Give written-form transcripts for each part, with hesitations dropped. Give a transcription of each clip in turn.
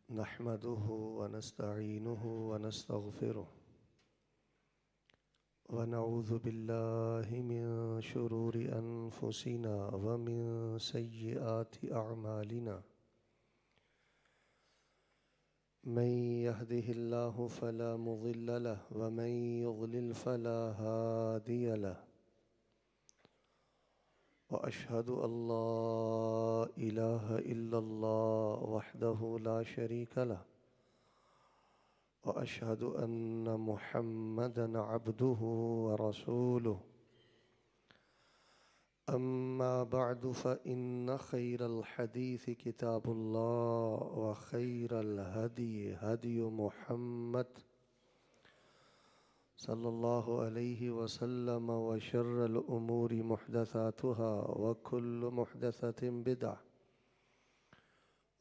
نحمده ونستعينه ونستغفره ونعوذ بالله من شرور أنفسنا ومن سيئات أعمالنا. من يهده الله فلا مضل له ومن يضلل فلا هادي له، وأشهد أن لا إله إلا الله وحده لا شريك له، وأشهد أن محمدًا عبده ورسوله. أما بعد، فإن خير الحديث كتاب الله، وخير الهدي هدي محمد صلى الله عليه وسلم، وشر الأمور محدثاتها، وكل محدثة بدعة،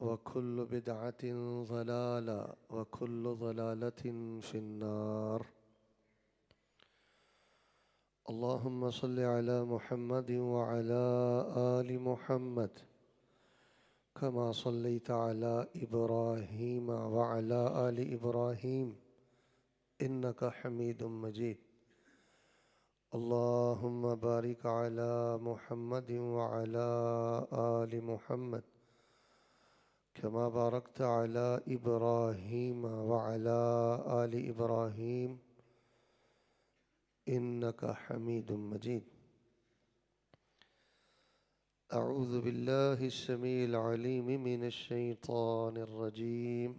وكل بدعة ضلالة، وكل ضلالة في النار. اللهم صل على محمد وعلى آل محمد كما صليت على إبراهيم وعلى آل إبراهيم إنك حميد مجيد. اللهم بارك على محمد وعلى آل محمد كما باركت على إبراهيم وعلى آل إبراهيم إنك حميد مجيد. أعوذ بالله السميع العليم من الشيطان الرجيم.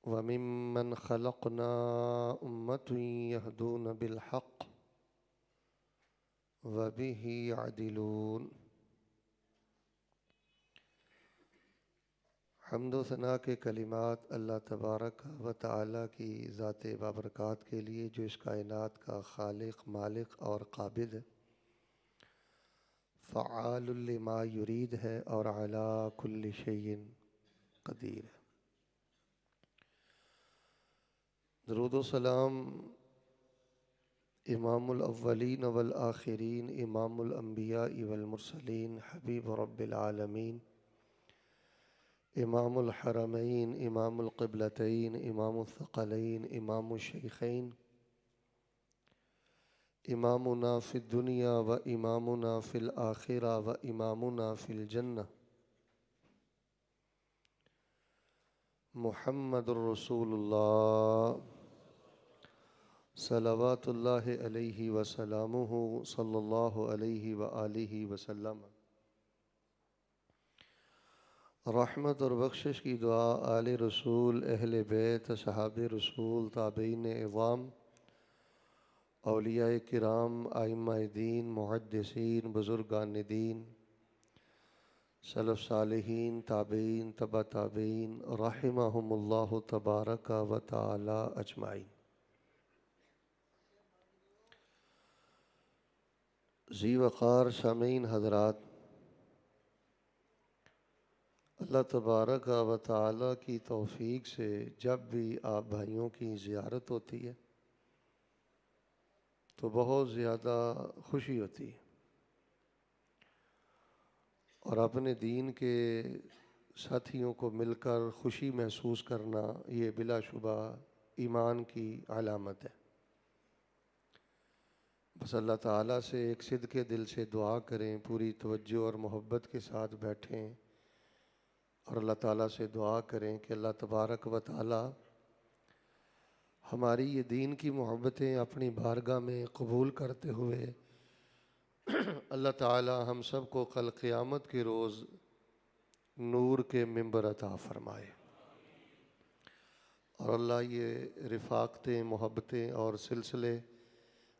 وممن خلقنا أمة يهدون بالحق وبه يعدلون. حمد و ثنا کے کلمات اللہ تبارک و تعالیٰ کی ذات بابرکات کے لیے، جو اس کائنات کا خالق، مالک اور قابض ہے، فعال لما یرید ہے، اور علی کل شیء قدیر ہے۔ درود و سلام امام الاولین والآخرین، امام الانبیاء والمرسلین، حبیب رب العالمین، امام الحرمین، امام القبلتین، امام الثقلین، امام الشیخین، امامنا فی الدنیا و امامنا فی الآخرہ و امامنا فی الجنہ، محمد الرسول اللہ صلوات اللہ علیہ وسلامہ، صلی اللہ علیہ وآلہ وسلم۔ رحمت اور بخشش کی دعا آل رسول، اہل بیت، صحاب رسول، تابعین اعظام، اولیاء کرام، ائمہ دین، محدثین، بزرگان دین، سلف صالحین، تابعین، تبع تابعین، رحمہم اللہ تبارک و تعالی اجمعین۔ ذی وقار سامعین حضرات، اللہ تبارک و تعالی کی توفیق سے جب بھی آپ بھائیوں کی زیارت ہوتی ہے تو بہت زیادہ خوشی ہوتی ہے، اور اپنے دین کے ساتھیوں کو مل کر خوشی محسوس کرنا، یہ بلا شبہ ایمان کی علامت ہے۔ بس اللہ تعالیٰ سے ایک صدقے دل سے دعا کریں، پوری توجہ اور محبت کے ساتھ بیٹھیں اور اللہ تعالیٰ سے دعا کریں کہ اللہ تبارک و تعالیٰ ہماری یہ دین کی محبتیں اپنی بارگاہ میں قبول کرتے ہوئے اللہ تعالیٰ ہم سب کو کل قیامت کے روز نور کے منبر عطا فرمائے، اور اللہ یہ رفاقتیں، محبتیں اور سلسلے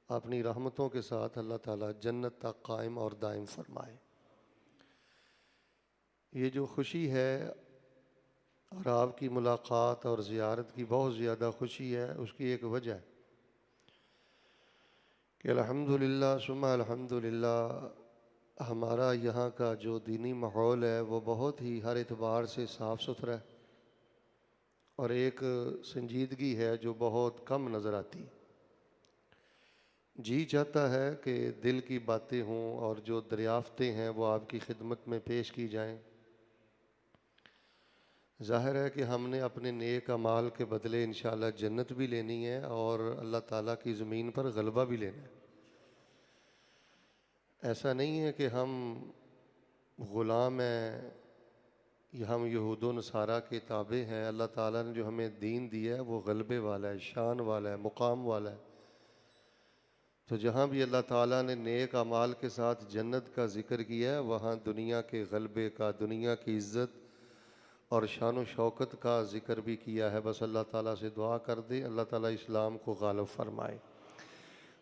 اپنی رحمتوں کے ساتھ اللہ تعالیٰ جنت تک قائم اور دائم فرمائے۔ یہ جو خوشی ہے اور آپ کی ملاقات اور زیارت کی بہت زیادہ خوشی ہے، اس کی ایک وجہ ہے کہ الحمدللہ ثم الحمدللہ ہمارا یہاں کا جو دینی ماحول ہے وہ بہت ہی ہر اعتبار سے صاف ستھرا ہے، اور ایک سنجیدگی ہے جو بہت کم نظر آتی۔ جی چاہتا ہے کہ دل کی باتیں ہوں اور جو دریافتیں ہیں وہ آپ کی خدمت میں پیش کی جائیں، ظاہر ہے کہ ہم نے اپنے نیک اعمال کے بدلے انشاءاللہ جنت بھی لینی ہے اور اللہ تعالیٰ کی زمین پر غلبہ بھی لینا ہے۔ ایسا نہیں ہے کہ ہم غلام ہیں یا ہم یہود و نصارہ کے تابع ہیں۔ اللہ تعالیٰ نے جو ہمیں دین دیا ہے وہ غلبے والا ہے، شان والا ہے، مقام والا ہے۔ تو جہاں بھی اللہ تعالیٰ نے نیک اعمال کے ساتھ جنت کا ذکر کیا ہے وہاں دنیا کے غلبے کا، دنیا کی عزت اور شان و شوکت کا ذکر بھی کیا ہے۔ بس اللہ تعالیٰ سے دعا کر دیں اللہ تعالیٰ اسلام کو غالب فرمائے،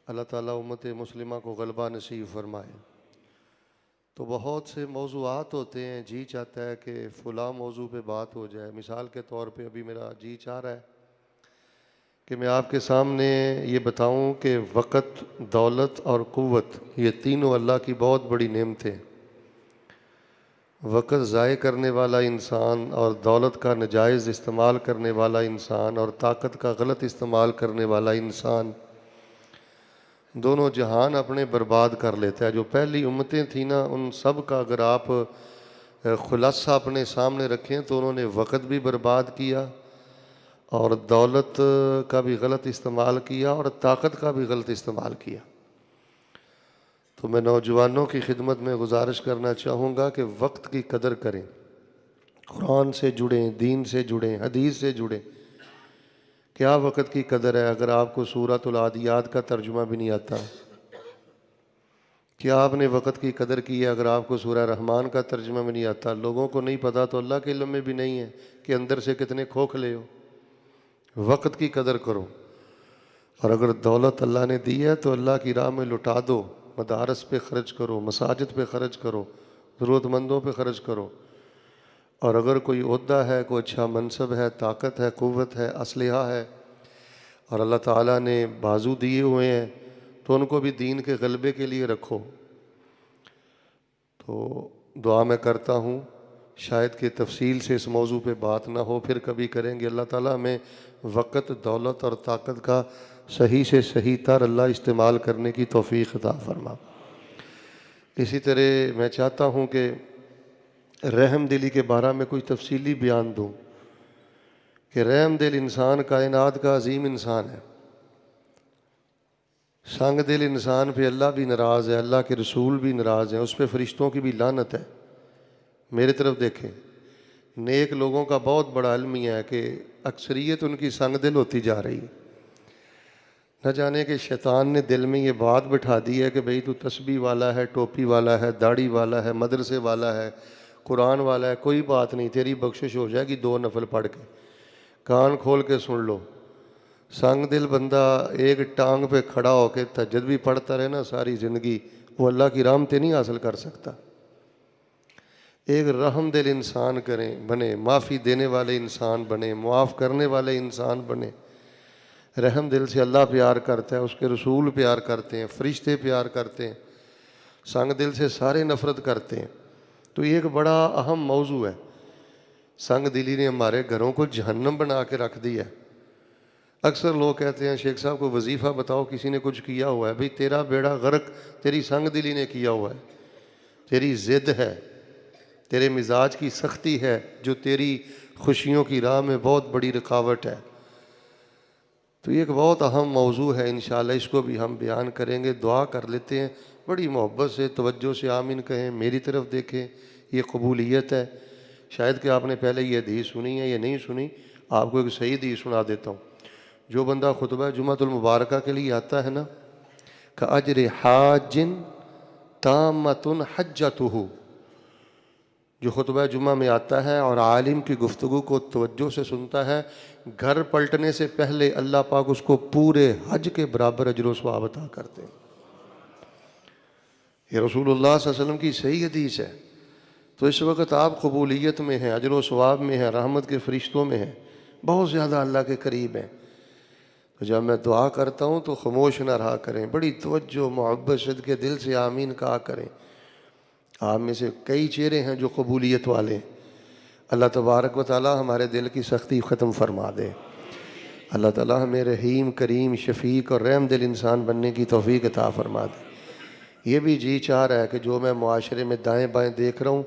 اللہ تعالیٰ امت مسلمہ کو غلبہ نصیب فرمائے۔ تو بہت سے موضوعات ہوتے ہیں، جی چاہتا ہے کہ فلاں موضوع پہ بات ہو جائے۔ مثال کے طور پہ ابھی میرا جی چاہ رہا ہے کہ میں آپ کے سامنے یہ بتاؤں کہ وقت، دولت اور قوت یہ تینوں اللہ کی بہت بڑی نعمتیں ہیں۔ وقت ضائع کرنے والا انسان اور دولت کا ناجائز استعمال کرنے والا انسان اور طاقت کا غلط استعمال کرنے والا انسان، دونوں جہان اپنے برباد کر لیتا ہے۔ جو پہلی امتیں تھیں نا ان سب کا اگر آپ خلاصہ اپنے سامنے رکھیں تو انہوں نے وقت بھی برباد کیا اور دولت کا بھی غلط استعمال کیا اور طاقت کا بھی غلط استعمال کیا۔ تو میں نوجوانوں کی خدمت میں گزارش کرنا چاہوں گا کہ وقت کی قدر کریں، قرآن سے جڑیں، دین سے جڑیں، حدیث سے جڑیں۔ کیا وقت کی قدر ہے اگر آپ کو سورۃ العادیات کا ترجمہ بھی نہیں آتا؟ کیا آپ نے وقت کی قدر کی ہے اگر آپ کو سورہ رحمان کا ترجمہ بھی نہیں آتا؟ لوگوں کو نہیں پتہ تو اللہ کے علم میں بھی نہیں ہے کہ اندر سے کتنے کھوکھلے ہو۔ وقت کی قدر کرو، اور اگر دولت اللہ نے دی ہے تو اللہ کی راہ میں لٹا دو، مدارس پہ خرچ کرو، مساجد پہ خرچ کرو، ضرورت مندوں پہ خرچ کرو۔ اور اگر کوئی عہدہ ہے، کوئی اچھا منصب ہے، طاقت ہے، قوت ہے، اسلحہ ہے اور اللہ تعالیٰ نے بازو دیے ہوئے ہیں تو ان کو بھی دین کے غلبے کے لیے رکھو۔ تو دعا میں کرتا ہوں، شاید کہ تفصیل سے اس موضوع پہ بات نہ ہو، پھر کبھی کریں گے۔ اللہ تعالیٰ ہمیں وقت، دولت اور طاقت کا صحیح سے صحیح تر اللہ استعمال کرنے کی توفیق عطا فرما۔ اسی طرح میں چاہتا ہوں کہ رحم دلی کے بارے میں کوئی تفصیلی بیان دوں کہ رحم دل انسان کائنات کا عظیم انسان ہے۔ سنگ دل انسان پہ اللہ بھی ناراض ہے، اللہ کے رسول بھی ناراض ہیں، اس پہ فرشتوں کی بھی لعنت ہے۔ میرے طرف دیکھیں، نیک لوگوں کا بہت بڑا المیہ ہے کہ اکثریت ان کی سنگ دل ہوتی جا رہی ہے۔ نہ جانے کہ شیطان نے دل میں یہ بات بٹھا دی ہے کہ بھئی تو تسبیح والا ہے، ٹوپی والا ہے، داڑھی والا ہے، مدرسے والا ہے، قرآن والا ہے، کوئی بات نہیں، تیری بخشش ہو جائے گی 2 نفل پڑھ کے۔ کان کھول کے سن لو، سنگ دل بندہ ایک ٹانگ پہ کھڑا ہو کے تہجد بھی پڑھتا رہے نا ساری زندگی، وہ اللہ کی رحمتیں نہیں حاصل کر سکتا۔ ایک رحم دل انسان بنے، معافی دینے والے انسان بنے، معاف کرنے والے انسان بنے۔ رحم دل سے اللہ پیار کرتا ہے، اس کے رسول پیار کرتے ہیں، فرشتے پیار کرتے ہیں۔ سنگ دل سے سارے نفرت کرتے ہیں۔ تو یہ ایک بڑا اہم موضوع ہے۔ سنگ دلی نے ہمارے گھروں کو جہنم بنا کے رکھ دیا ہے۔ اکثر لوگ کہتے ہیں شیخ صاحب کو وظیفہ بتاؤ کسی نے کچھ کیا ہوا ہے۔ بھئی تیرا بیڑا غرق تیری سنگ دلی نے کیا ہوا ہے، تیری ضد ہے، تیرے مزاج کی سختی ہے جو تیری خوشیوں کی راہ میں بہت بڑی رکاوٹ ہے۔ تو یہ ایک بہت اہم موضوع ہے، انشاءاللہ اس کو بھی ہم بیان کریں گے۔ دعا کر لیتے ہیں بڑی محبت سے، توجہ سے آمین کہیں، میری طرف دیکھیں، یہ قبولیت ہے۔ شاید کہ آپ نے پہلے یہ حدیث سنی ہے یا نہیں سنی، آپ کو ایک صحیح حدیث سنا دیتا ہوں۔ جو بندہ خطبہ جمعۃ المبارکہ کے لیے آتا ہے نا، کأجر حاج تامۃ حجتہ، جو خطبہ جمعہ میں آتا ہے اور عالم کی گفتگو کو توجہ سے سنتا ہے، گھر پلٹنے سے پہلے اللہ پاک اس کو پورے حج کے برابر اجر و ثواب عطا کرتے ہیں۔ یہ رسول اللہ صلی اللہ علیہ وسلم کی صحیح حدیث ہے۔ تو اس وقت آپ قبولیت میں ہیں، اجر و ثواب میں ہیں، رحمت کے فرشتوں میں ہیں، بہت زیادہ اللہ کے قریب ہیں۔ تو جب میں دعا کرتا ہوں تو خاموش نہ رہا کریں، بڑی توجہ محبت سے کے دل سے آمین کہا کریں۔ آپ میں سے کئی چہرے ہیں جو قبولیت والے ہیں۔ اللہ تبارک و تعالی ہمارے دل کی سختی ختم فرما دے۔ اللہ تعالی ہمیں رحیم، کریم، شفیق اور رحم دل انسان بننے کی توفیق عطا فرما دے۔ یہ بھی جی چاہ رہا ہے کہ جو میں معاشرے میں دائیں بائیں دیکھ رہا ہوں،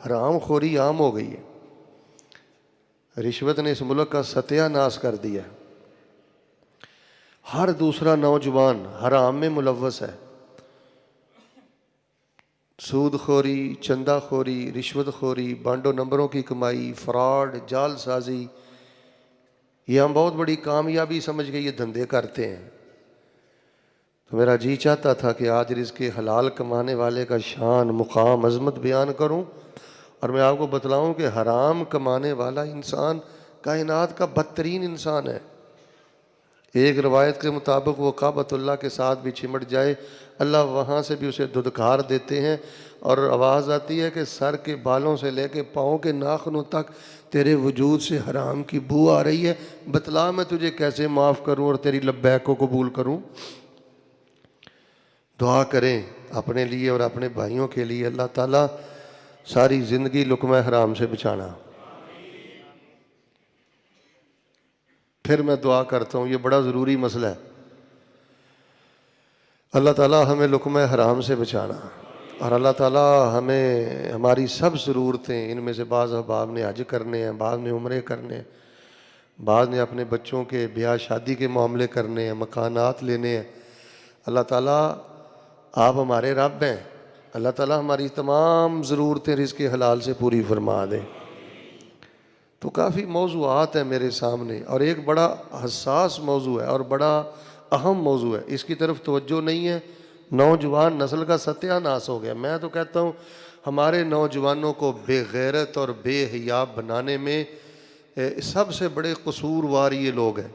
حرام خوری عام ہو گئی ہے۔ رشوت نے اس ملک کا ستیہ ناش کر دیا ہے۔ ہر دوسرا نوجوان حرام میں ملوث ہے۔ سود خوری، چندہ خوری، رشوت خوری، بانڈ و نمبروں کی کمائی، فراڈ، جال سازی، یہ ہم بہت بڑی کامیابی سمجھ کے یہ دھندے کرتے ہیں۔ تو میرا جی چاہتا تھا کہ آج رزق حلال کمانے والے کا شان، مقام، عظمت بیان کروں، اور میں آپ کو بتلاؤں کہ حرام کمانے والا انسان کائنات کا بدترین انسان ہے۔ ایک روایت کے مطابق وہ کعبۃ اللہ کے ساتھ بھی چمٹ جائے، اللہ وہاں سے بھی اسے دھدکار دیتے ہیں، اور آواز آتی ہے کہ سر کے بالوں سے لے کے پاؤں کے ناخنوں تک تیرے وجود سے حرام کی بو آ رہی ہے، بتلا میں تجھے کیسے معاف کروں اور تیری لبیک کو قبول کروں۔ دعا کریں اپنے لیے اور اپنے بھائیوں کے لیے، اللہ تعالیٰ ساری زندگی لقمہ حرام سے بچانا۔ پھر میں دعا کرتا ہوں، یہ بڑا ضروری مسئلہ ہے، اللہ تعالیٰ ہمیں لقمہ حرام سے بچانا، اور اللہ تعالیٰ ہمیں ہماری سب ضرورتیں، ان میں سے بعض احباب نے حج کرنے ہیں، بعض نے عمرے کرنے ہیں، بعض نے اپنے بچوں کے بیاہ شادی کے معاملے کرنے ہیں، مکانات لینے ہیں، اللہ تعالیٰ آپ ہمارے رب ہیں، اللہ تعالیٰ ہماری تمام ضرورتیں رزق حلال سے پوری فرما دیں۔ تو کافی موضوعات ہیں میرے سامنے، اور ایک بڑا حساس موضوع ہے اور بڑا اہم موضوع ہے، اس کی طرف توجہ نہیں ہے، نوجوان نسل کا ستیہ ناش ہو گیا۔ میں تو کہتا ہوں ہمارے نوجوانوں کو بے غیرت اور بے حیا بنانے میں سب سے بڑے قصوروار یہ لوگ ہیں۔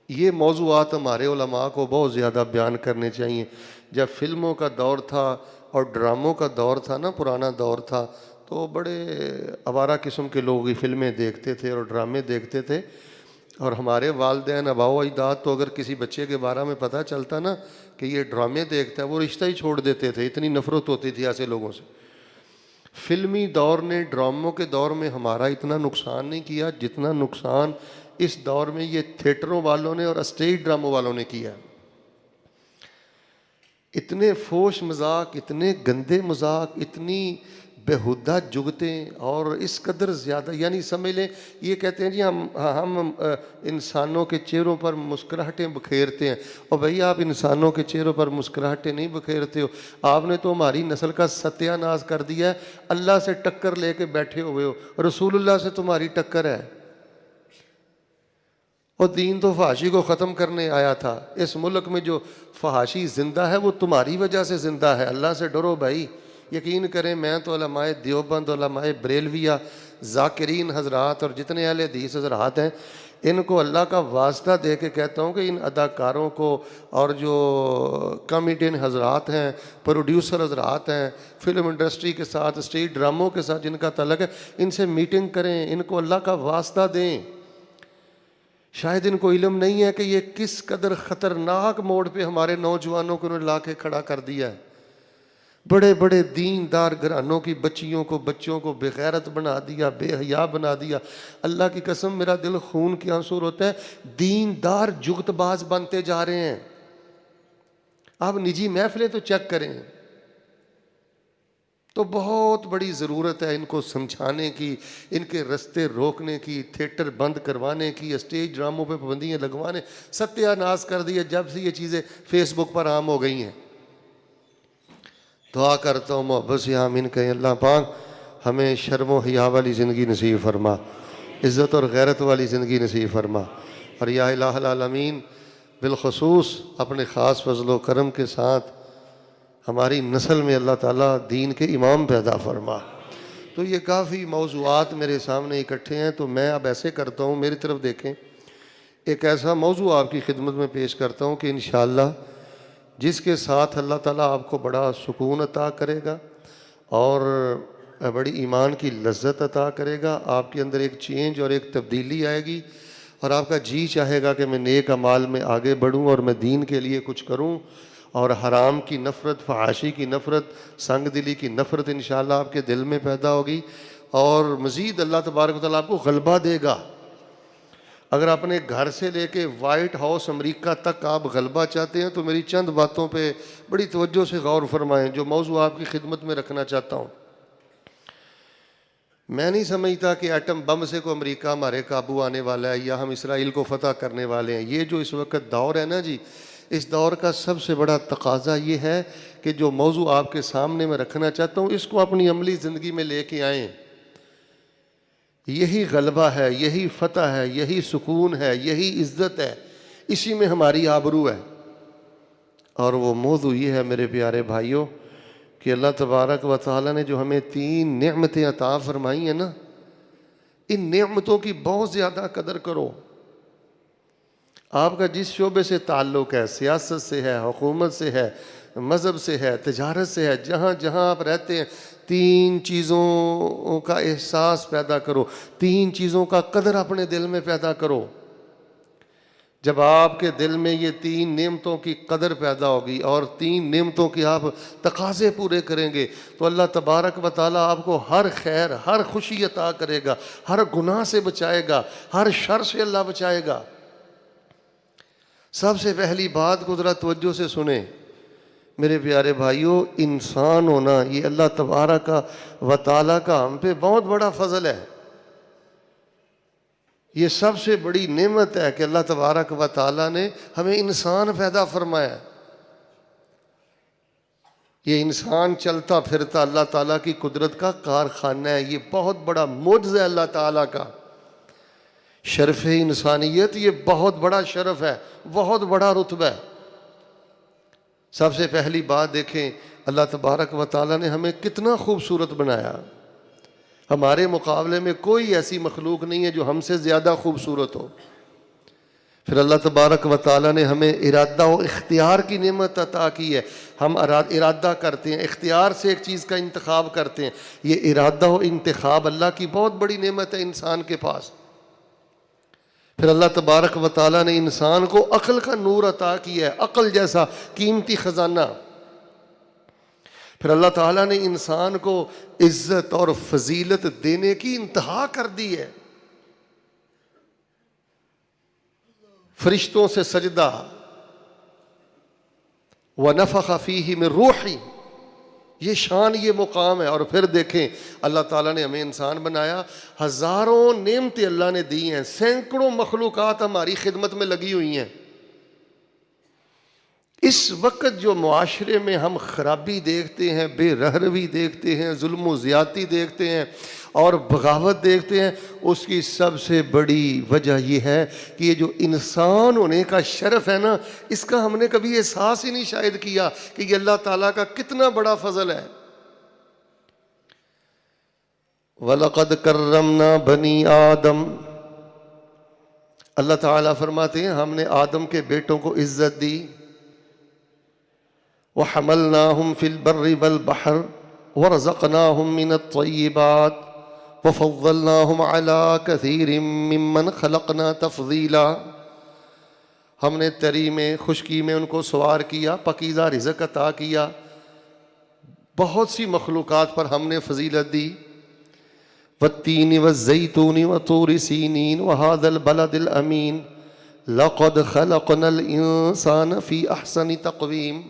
یہ موضوعات ہمارے علماء کو بہت زیادہ بیان کرنے چاہیے۔ جب فلموں کا دور تھا اور ڈراموں کا دور تھا نا، پرانا دور تھا، تو بڑے آوارہ قسم کے لوگ فلمیں دیکھتے تھے اور ڈرامے دیکھتے تھے، اور ہمارے والدین، آباء و اجداد تو اگر کسی بچے کے بارے میں پتہ چلتا نا کہ یہ ڈرامے دیکھتا ہے، وہ رشتہ ہی چھوڑ دیتے تھے، اتنی نفرت ہوتی تھی ایسے لوگوں سے۔ فلمی دور نے ڈراموں کے دور میں ہمارا اتنا نقصان نہیں کیا جتنا نقصان اس دور میں یہ تھیٹروں والوں نے اور اسٹیج ڈراموں والوں نے کیا ہے۔ اتنے فوش مذاق، اتنے گندے مذاق، اتنی بےہودہ جگتیں، اور اس قدر زیادہ، یعنی سمجھ لیں یہ کہتے ہیں جی ہم انسانوں کے چہروں پر مسکراہٹیں بکھیرتے ہیں، اور بھئی آپ انسانوں کے چہروں پر مسکراہٹیں نہیں بکھیرتے ہو، آپ نے تو ہماری نسل کا ستیہ ناش کر دیا ہے، اللہ سے ٹکر لے کے بیٹھے ہوئے ہو، رسول اللہ سے تمہاری ٹکر ہے، اور دین تو فحاشی کو ختم کرنے آیا تھا۔ اس ملک میں جو فحاشی زندہ ہے وہ تمہاری وجہ سے زندہ ہے، اللہ سے ڈرو بھائی۔ یقین کریں میں تو علماء دیوبند، علماء بریلویہ، ذاکرین حضرات اور جتنے اہل حدیث حضرات ہیں، ان کو اللہ کا واسطہ دے کے کہتا ہوں کہ ان اداکاروں کو اور جو کامیڈین حضرات ہیں، پروڈیوسر حضرات ہیں، فلم انڈسٹری کے ساتھ، اسٹیج ڈراموں کے ساتھ جن کا تعلق ہے، ان سے میٹنگ کریں، ان کو اللہ کا واسطہ دیں۔ شاید ان کو علم نہیں ہے کہ یہ کس قدر خطرناک موڑ پہ ہمارے نوجوانوں کو لا کے کھڑا کر دیا ہے۔ بڑے بڑے دیندار گھرانوں کی بچیوں کو، بچوں کو بے غیرت بنا دیا، بے حیا بنا دیا۔ اللہ کی قسم میرا دل خون کے آنسو ہوتا ہے، دیندار جگت باز بنتے جا رہے ہیں۔ آپ نجی محفلیں تو چیک کریں، تو بہت بڑی ضرورت ہے ان کو سمجھانے کی، ان کے رستے روکنے کی، تھیٹر بند کروانے کی، اسٹیج ڈراموں پہ پابندیاں لگوانے۔ ستیہ ناش کر دیا جب سے یہ چیزیں فیس بک پر عام ہو گئی ہیں۔ دعا کرتا ہوں محبت سے آمین کہیں، اللہ پاک ہمیں شرم و حیا والی زندگی نصیب فرما، عزت اور غیرت والی زندگی نصیب فرما، اور یا الہ العالمین بالخصوص اپنے خاص فضل و کرم کے ساتھ ہماری نسل میں اللہ تعالیٰ دین کے امام پیدا فرما۔ تو یہ کافی موضوعات میرے سامنے اکٹھے ہیں، تو میں اب ایسے کرتا ہوں، میری طرف دیکھیں، ایک ایسا موضوع آپ کی خدمت میں پیش کرتا ہوں کہ انشاءاللہ جس کے ساتھ اللہ تعالیٰ آپ کو بڑا سکون عطا کرے گا اور بڑی ایمان کی لذت عطا کرے گا، آپ کے اندر ایک چینج اور ایک تبدیلی آئے گی، اور آپ کا جی چاہے گا کہ میں نیک اعمال میں آگے بڑھوں اور میں دین کے لیے کچھ کروں، اور حرام کی نفرت، فحاشی کی نفرت، سنگ دلی کی نفرت انشاءاللہ آپ کے دل میں پیدا ہوگی، اور مزید اللہ تبارک و تعالیٰ آپ کو غلبہ دے گا۔ اگر اپنے گھر سے لے کے وائٹ ہاؤس امریکہ تک آپ غلبہ چاہتے ہیں تو میری چند باتوں پہ بڑی توجہ سے غور فرمائیں جو موضوع آپ کی خدمت میں رکھنا چاہتا ہوں۔ میں نہیں سمجھتا کہ ایٹم بم سے کوئی امریکہ ہمارے قابو آنے والا ہے یا ہم اسرائیل کو فتح کرنے والے ہیں۔ یہ جو اس وقت دور ہے نا جی، اس دور کا سب سے بڑا تقاضا یہ ہے کہ جو موضوع آپ کے سامنے میں رکھنا چاہتا ہوں اس کو اپنی عملی زندگی میں لے کے آئیں۔ یہی غلبہ ہے، یہی فتح ہے، یہی سکون ہے، یہی عزت ہے، اسی میں ہماری آبرو ہے۔ اور وہ موضوع یہ ہے میرے پیارے بھائیوں کہ اللہ تبارک و تعالیٰ نے جو ہمیں 3 نعمتیں عطا فرمائی ہیں نا، ان نعمتوں کی بہت زیادہ قدر کرو۔ آپ کا جس شعبے سے تعلق ہے، سیاست سے ہے، حکومت سے ہے، مذہب سے ہے، تجارت سے ہے، جہاں جہاں آپ رہتے ہیں، 3 چیزوں کا احساس پیدا کرو، 3 چیزوں کا قدر اپنے دل میں پیدا کرو۔ جب آپ کے دل میں یہ 3 نعمتوں کی قدر پیدا ہوگی اور 3 نعمتوں کی آپ تقاضے پورے کریں گے تو اللہ تبارک و تعالیٰ آپ کو ہر خیر، ہر خوشی عطا کرے گا، ہر گناہ سے بچائے گا، ہر شر سے اللہ بچائے گا۔ سب سے پہلی بات کو ذرا توجہ سے سنیں میرے پیارے بھائیوں، انسان ہونا یہ اللہ تبارک و تعالیٰ کا ہم پہ بہت بڑا فضل ہے۔ یہ سب سے بڑی نعمت ہے کہ اللہ تبارک و تعالیٰ نے ہمیں انسان پیدا فرمایا۔ یہ انسان چلتا پھرتا اللہ تعالیٰ کی قدرت کا کارخانہ ہے، یہ بہت بڑا معجزہ ہے اللہ تعالیٰ کا۔ شرف انسانیت یہ بہت بڑا شرف ہے، بہت بڑا رتبہ ہے۔ سب سے پہلی بات دیکھیں، اللہ تبارک و تعالیٰ نے ہمیں کتنا خوبصورت بنایا۔ ہمارے مقابلے میں کوئی ایسی مخلوق نہیں ہے جو ہم سے زیادہ خوبصورت ہو۔ پھر اللہ تبارک و تعالیٰ نے ہمیں ارادہ و اختیار کی نعمت عطا کی ہے۔ ہم ارادہ کرتے ہیں، اختیار سے ایک چیز کا انتخاب کرتے ہیں۔ یہ ارادہ و انتخاب اللہ کی بہت بڑی نعمت ہے انسان کے پاس۔ پھر اللہ تبارک و تعالیٰ نے انسان کو عقل کا نور عطا کیا ہے، عقل جیسا قیمتی خزانہ۔ پھر اللہ تعالیٰ نے انسان کو عزت اور فضیلت دینے کی انتہا کر دی ہے۔ فرشتوں سے سجدہ، وَنَفَخَ فِيهِ مِن رُوحِهِ، یہ شان، یہ مقام ہے۔ اور پھر دیکھیں اللہ تعالیٰ نے ہمیں انسان بنایا، ہزاروں نعمتیں اللہ نے دی ہیں، سینکڑوں مخلوقات ہماری خدمت میں لگی ہوئی ہیں۔ اس وقت جو معاشرے میں ہم خرابی دیکھتے ہیں، بے رحمی دیکھتے ہیں، ظلم و زیادتی دیکھتے ہیں اور بغاوت دیکھتے ہیں، اس کی سب سے بڑی وجہ یہ ہے کہ یہ جو انسان ہونے کا شرف ہے نا، اس کا ہم نے کبھی احساس ہی نہیں شاید کیا کہ یہ اللہ تعالیٰ کا کتنا بڑا فضل ہے۔ وَلَقَدْ كَرَّمْنَا بَنِي آدم، اللہ تعالیٰ فرماتے ہیں ہم نے آدم کے بیٹوں کو عزت دی۔ وَحَمَلْنَاهُمْ فِي الْبَرِّ وَالْبَحْرِ وَرَزَقْنَاهُمْ مِنَ الطَّيِّبَاتِ وَفَضَّلْنَاهُمْ عَلَىٰ كَثِيرٍ مِّمَّنْ خَلَقْنَا تَفْضِيلًا، ہم نے تری میں، خشکی میں ان کو سوار کیا، پاکیزہ رزق عطا کیا، بہت سی مخلوقات پر ہم نے فضیلت دی۔ وَالتِّينِ وَالزَّيْتُونِ وَطُورِ سِينِينَ وَهَٰذَا الْبَلَدِ الْأَمِينِ لَقَدْ خَلَقْنَا الْإِنسَانَ فِي أَحْسَنِ تَقْوِيمٍ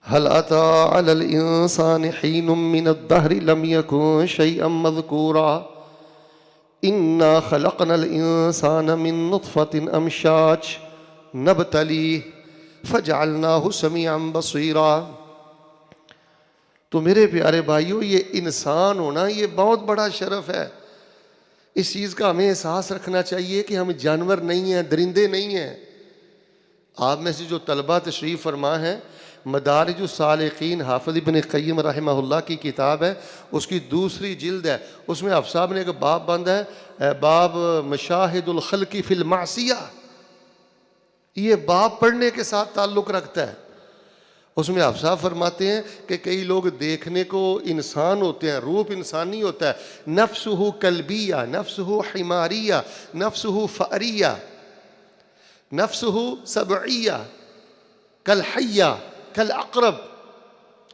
هل أتى على الإنسان حين من الدهر لم يكن شيئا مذكورا إنا خلقنا الإنسان من نطفة أمشاج نبتليه فجعلناه سميعا بصيرا۔ تو میرے پیارے بھائیوں، یہ انسان ہونا یہ بہت بڑا شرف ہے۔ اس چیز کا ہمیں احساس رکھنا چاہیے کہ ہم جانور نہیں ہیں، درندے نہیں ہیں۔ آپ میں سے جو طلبہ تشریف فرما ہیں، مدارج السالکین حافظ ابن قیم رحمہ اللہ کی کتاب ہے، اس کی دوسری جلد ہے، اس میں آپ صاحب نے ایک باب بند ہے، باب مشاہد الخلق فی المعصیہ۔ یہ باب پڑھنے کے ساتھ تعلق رکھتا ہے۔ اس میں آپ صاحب فرماتے ہیں کہ کئی لوگ دیکھنے کو انسان ہوتے ہیں، روپ انسانی ہوتا ہے، نفسہ کلبیہ، نفسہ حماریہ، نفسہ فأریہ، نفسہ سبعیہ، کالحیہ، کالعقرب۔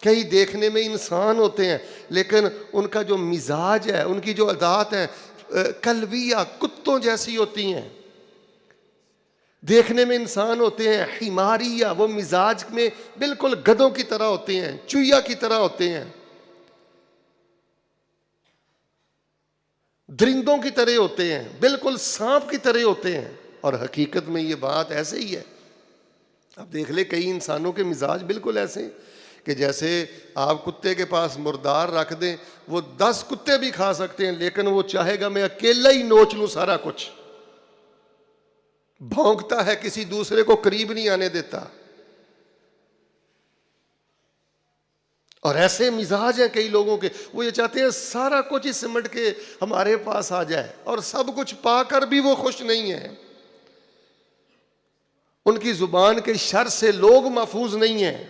کئی دیکھنے میں انسان ہوتے ہیں لیکن ان کا جو مزاج ہے، ان کی جو عادات ہیں، کلبیہ، کتوں جیسی ہوتی ہیں۔ دیکھنے میں انسان ہوتے ہیں، حماریہ، وہ مزاج میں بالکل گدھوں کی طرح ہوتے ہیں، چوہیا کی طرح ہوتے ہیں۔ درندوں کی طرح ہوتے ہیں، بالکل سانپ کی طرح ہوتے ہیں، اور حقیقت میں یہ بات ایسے ہی ہے۔ اب دیکھ لیں کئی انسانوں کے مزاج بالکل ایسے ہیں کہ جیسے آپ کتے کے پاس مردار رکھ دیں، وہ 10 کتے بھی کھا سکتے ہیں، لیکن وہ چاہے گا میں اکیلا ہی نوچ لوں سارا کچھ، بھونکتا ہے، کسی دوسرے کو قریب نہیں آنے دیتا۔ اور ایسے مزاج ہیں کئی لوگوں کے، وہ یہ چاہتے ہیں سارا کچھ ہی سمٹ کے ہمارے پاس آ جائے، اور سب کچھ پا کر بھی وہ خوش نہیں ہیں۔ ان کی زبان کے شر سے لوگ محفوظ نہیں ہیں۔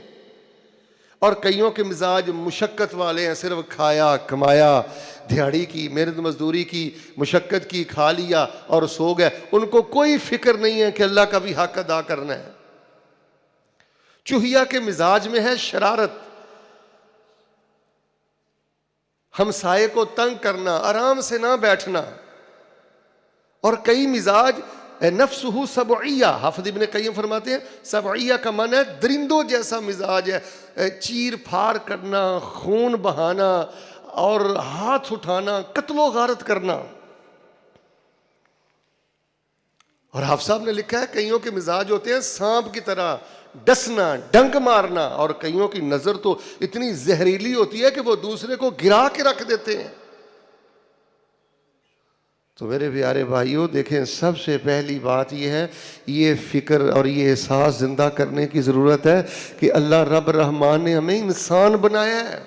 اور کئیوں کے مزاج مشقت والے ہیں، صرف کھایا کمایا، دیہڑی کی، محنت مزدوری کی، مشقت کی، کھا لیا اور سو گئے، ان کو کوئی فکر نہیں ہے کہ اللہ کا بھی حق ادا کرنا ہے۔ چوہیا کے مزاج میں ہے شرارت، ہمسائے کو تنگ کرنا، آرام سے نہ بیٹھنا۔ اور کئی مزاج نفسہ سبعیہ، حافظ ابن قیم فرماتے ہیں سبعیہ کا معنی ہے درندوں جیسا مزاج ہے، چیر پھاڑ کرنا، خون بہانا اور ہاتھ اٹھانا، قتل و غارت کرنا۔ اور حافظ صاحب نے لکھا ہے کئیوں کے مزاج ہوتے ہیں سانپ کی طرح، ڈسنا، ڈنک مارنا، اور کئیوں کی نظر تو اتنی زہریلی ہوتی ہے کہ وہ دوسرے کو گرا کے رکھ دیتے ہیں۔ تو میرے پیارے بھائیوں دیکھیں، سب سے پہلی بات یہ ہے، یہ فکر اور یہ احساس زندہ کرنے کی ضرورت ہے کہ اللہ رب رحمان نے ہمیں انسان بنایا ہے۔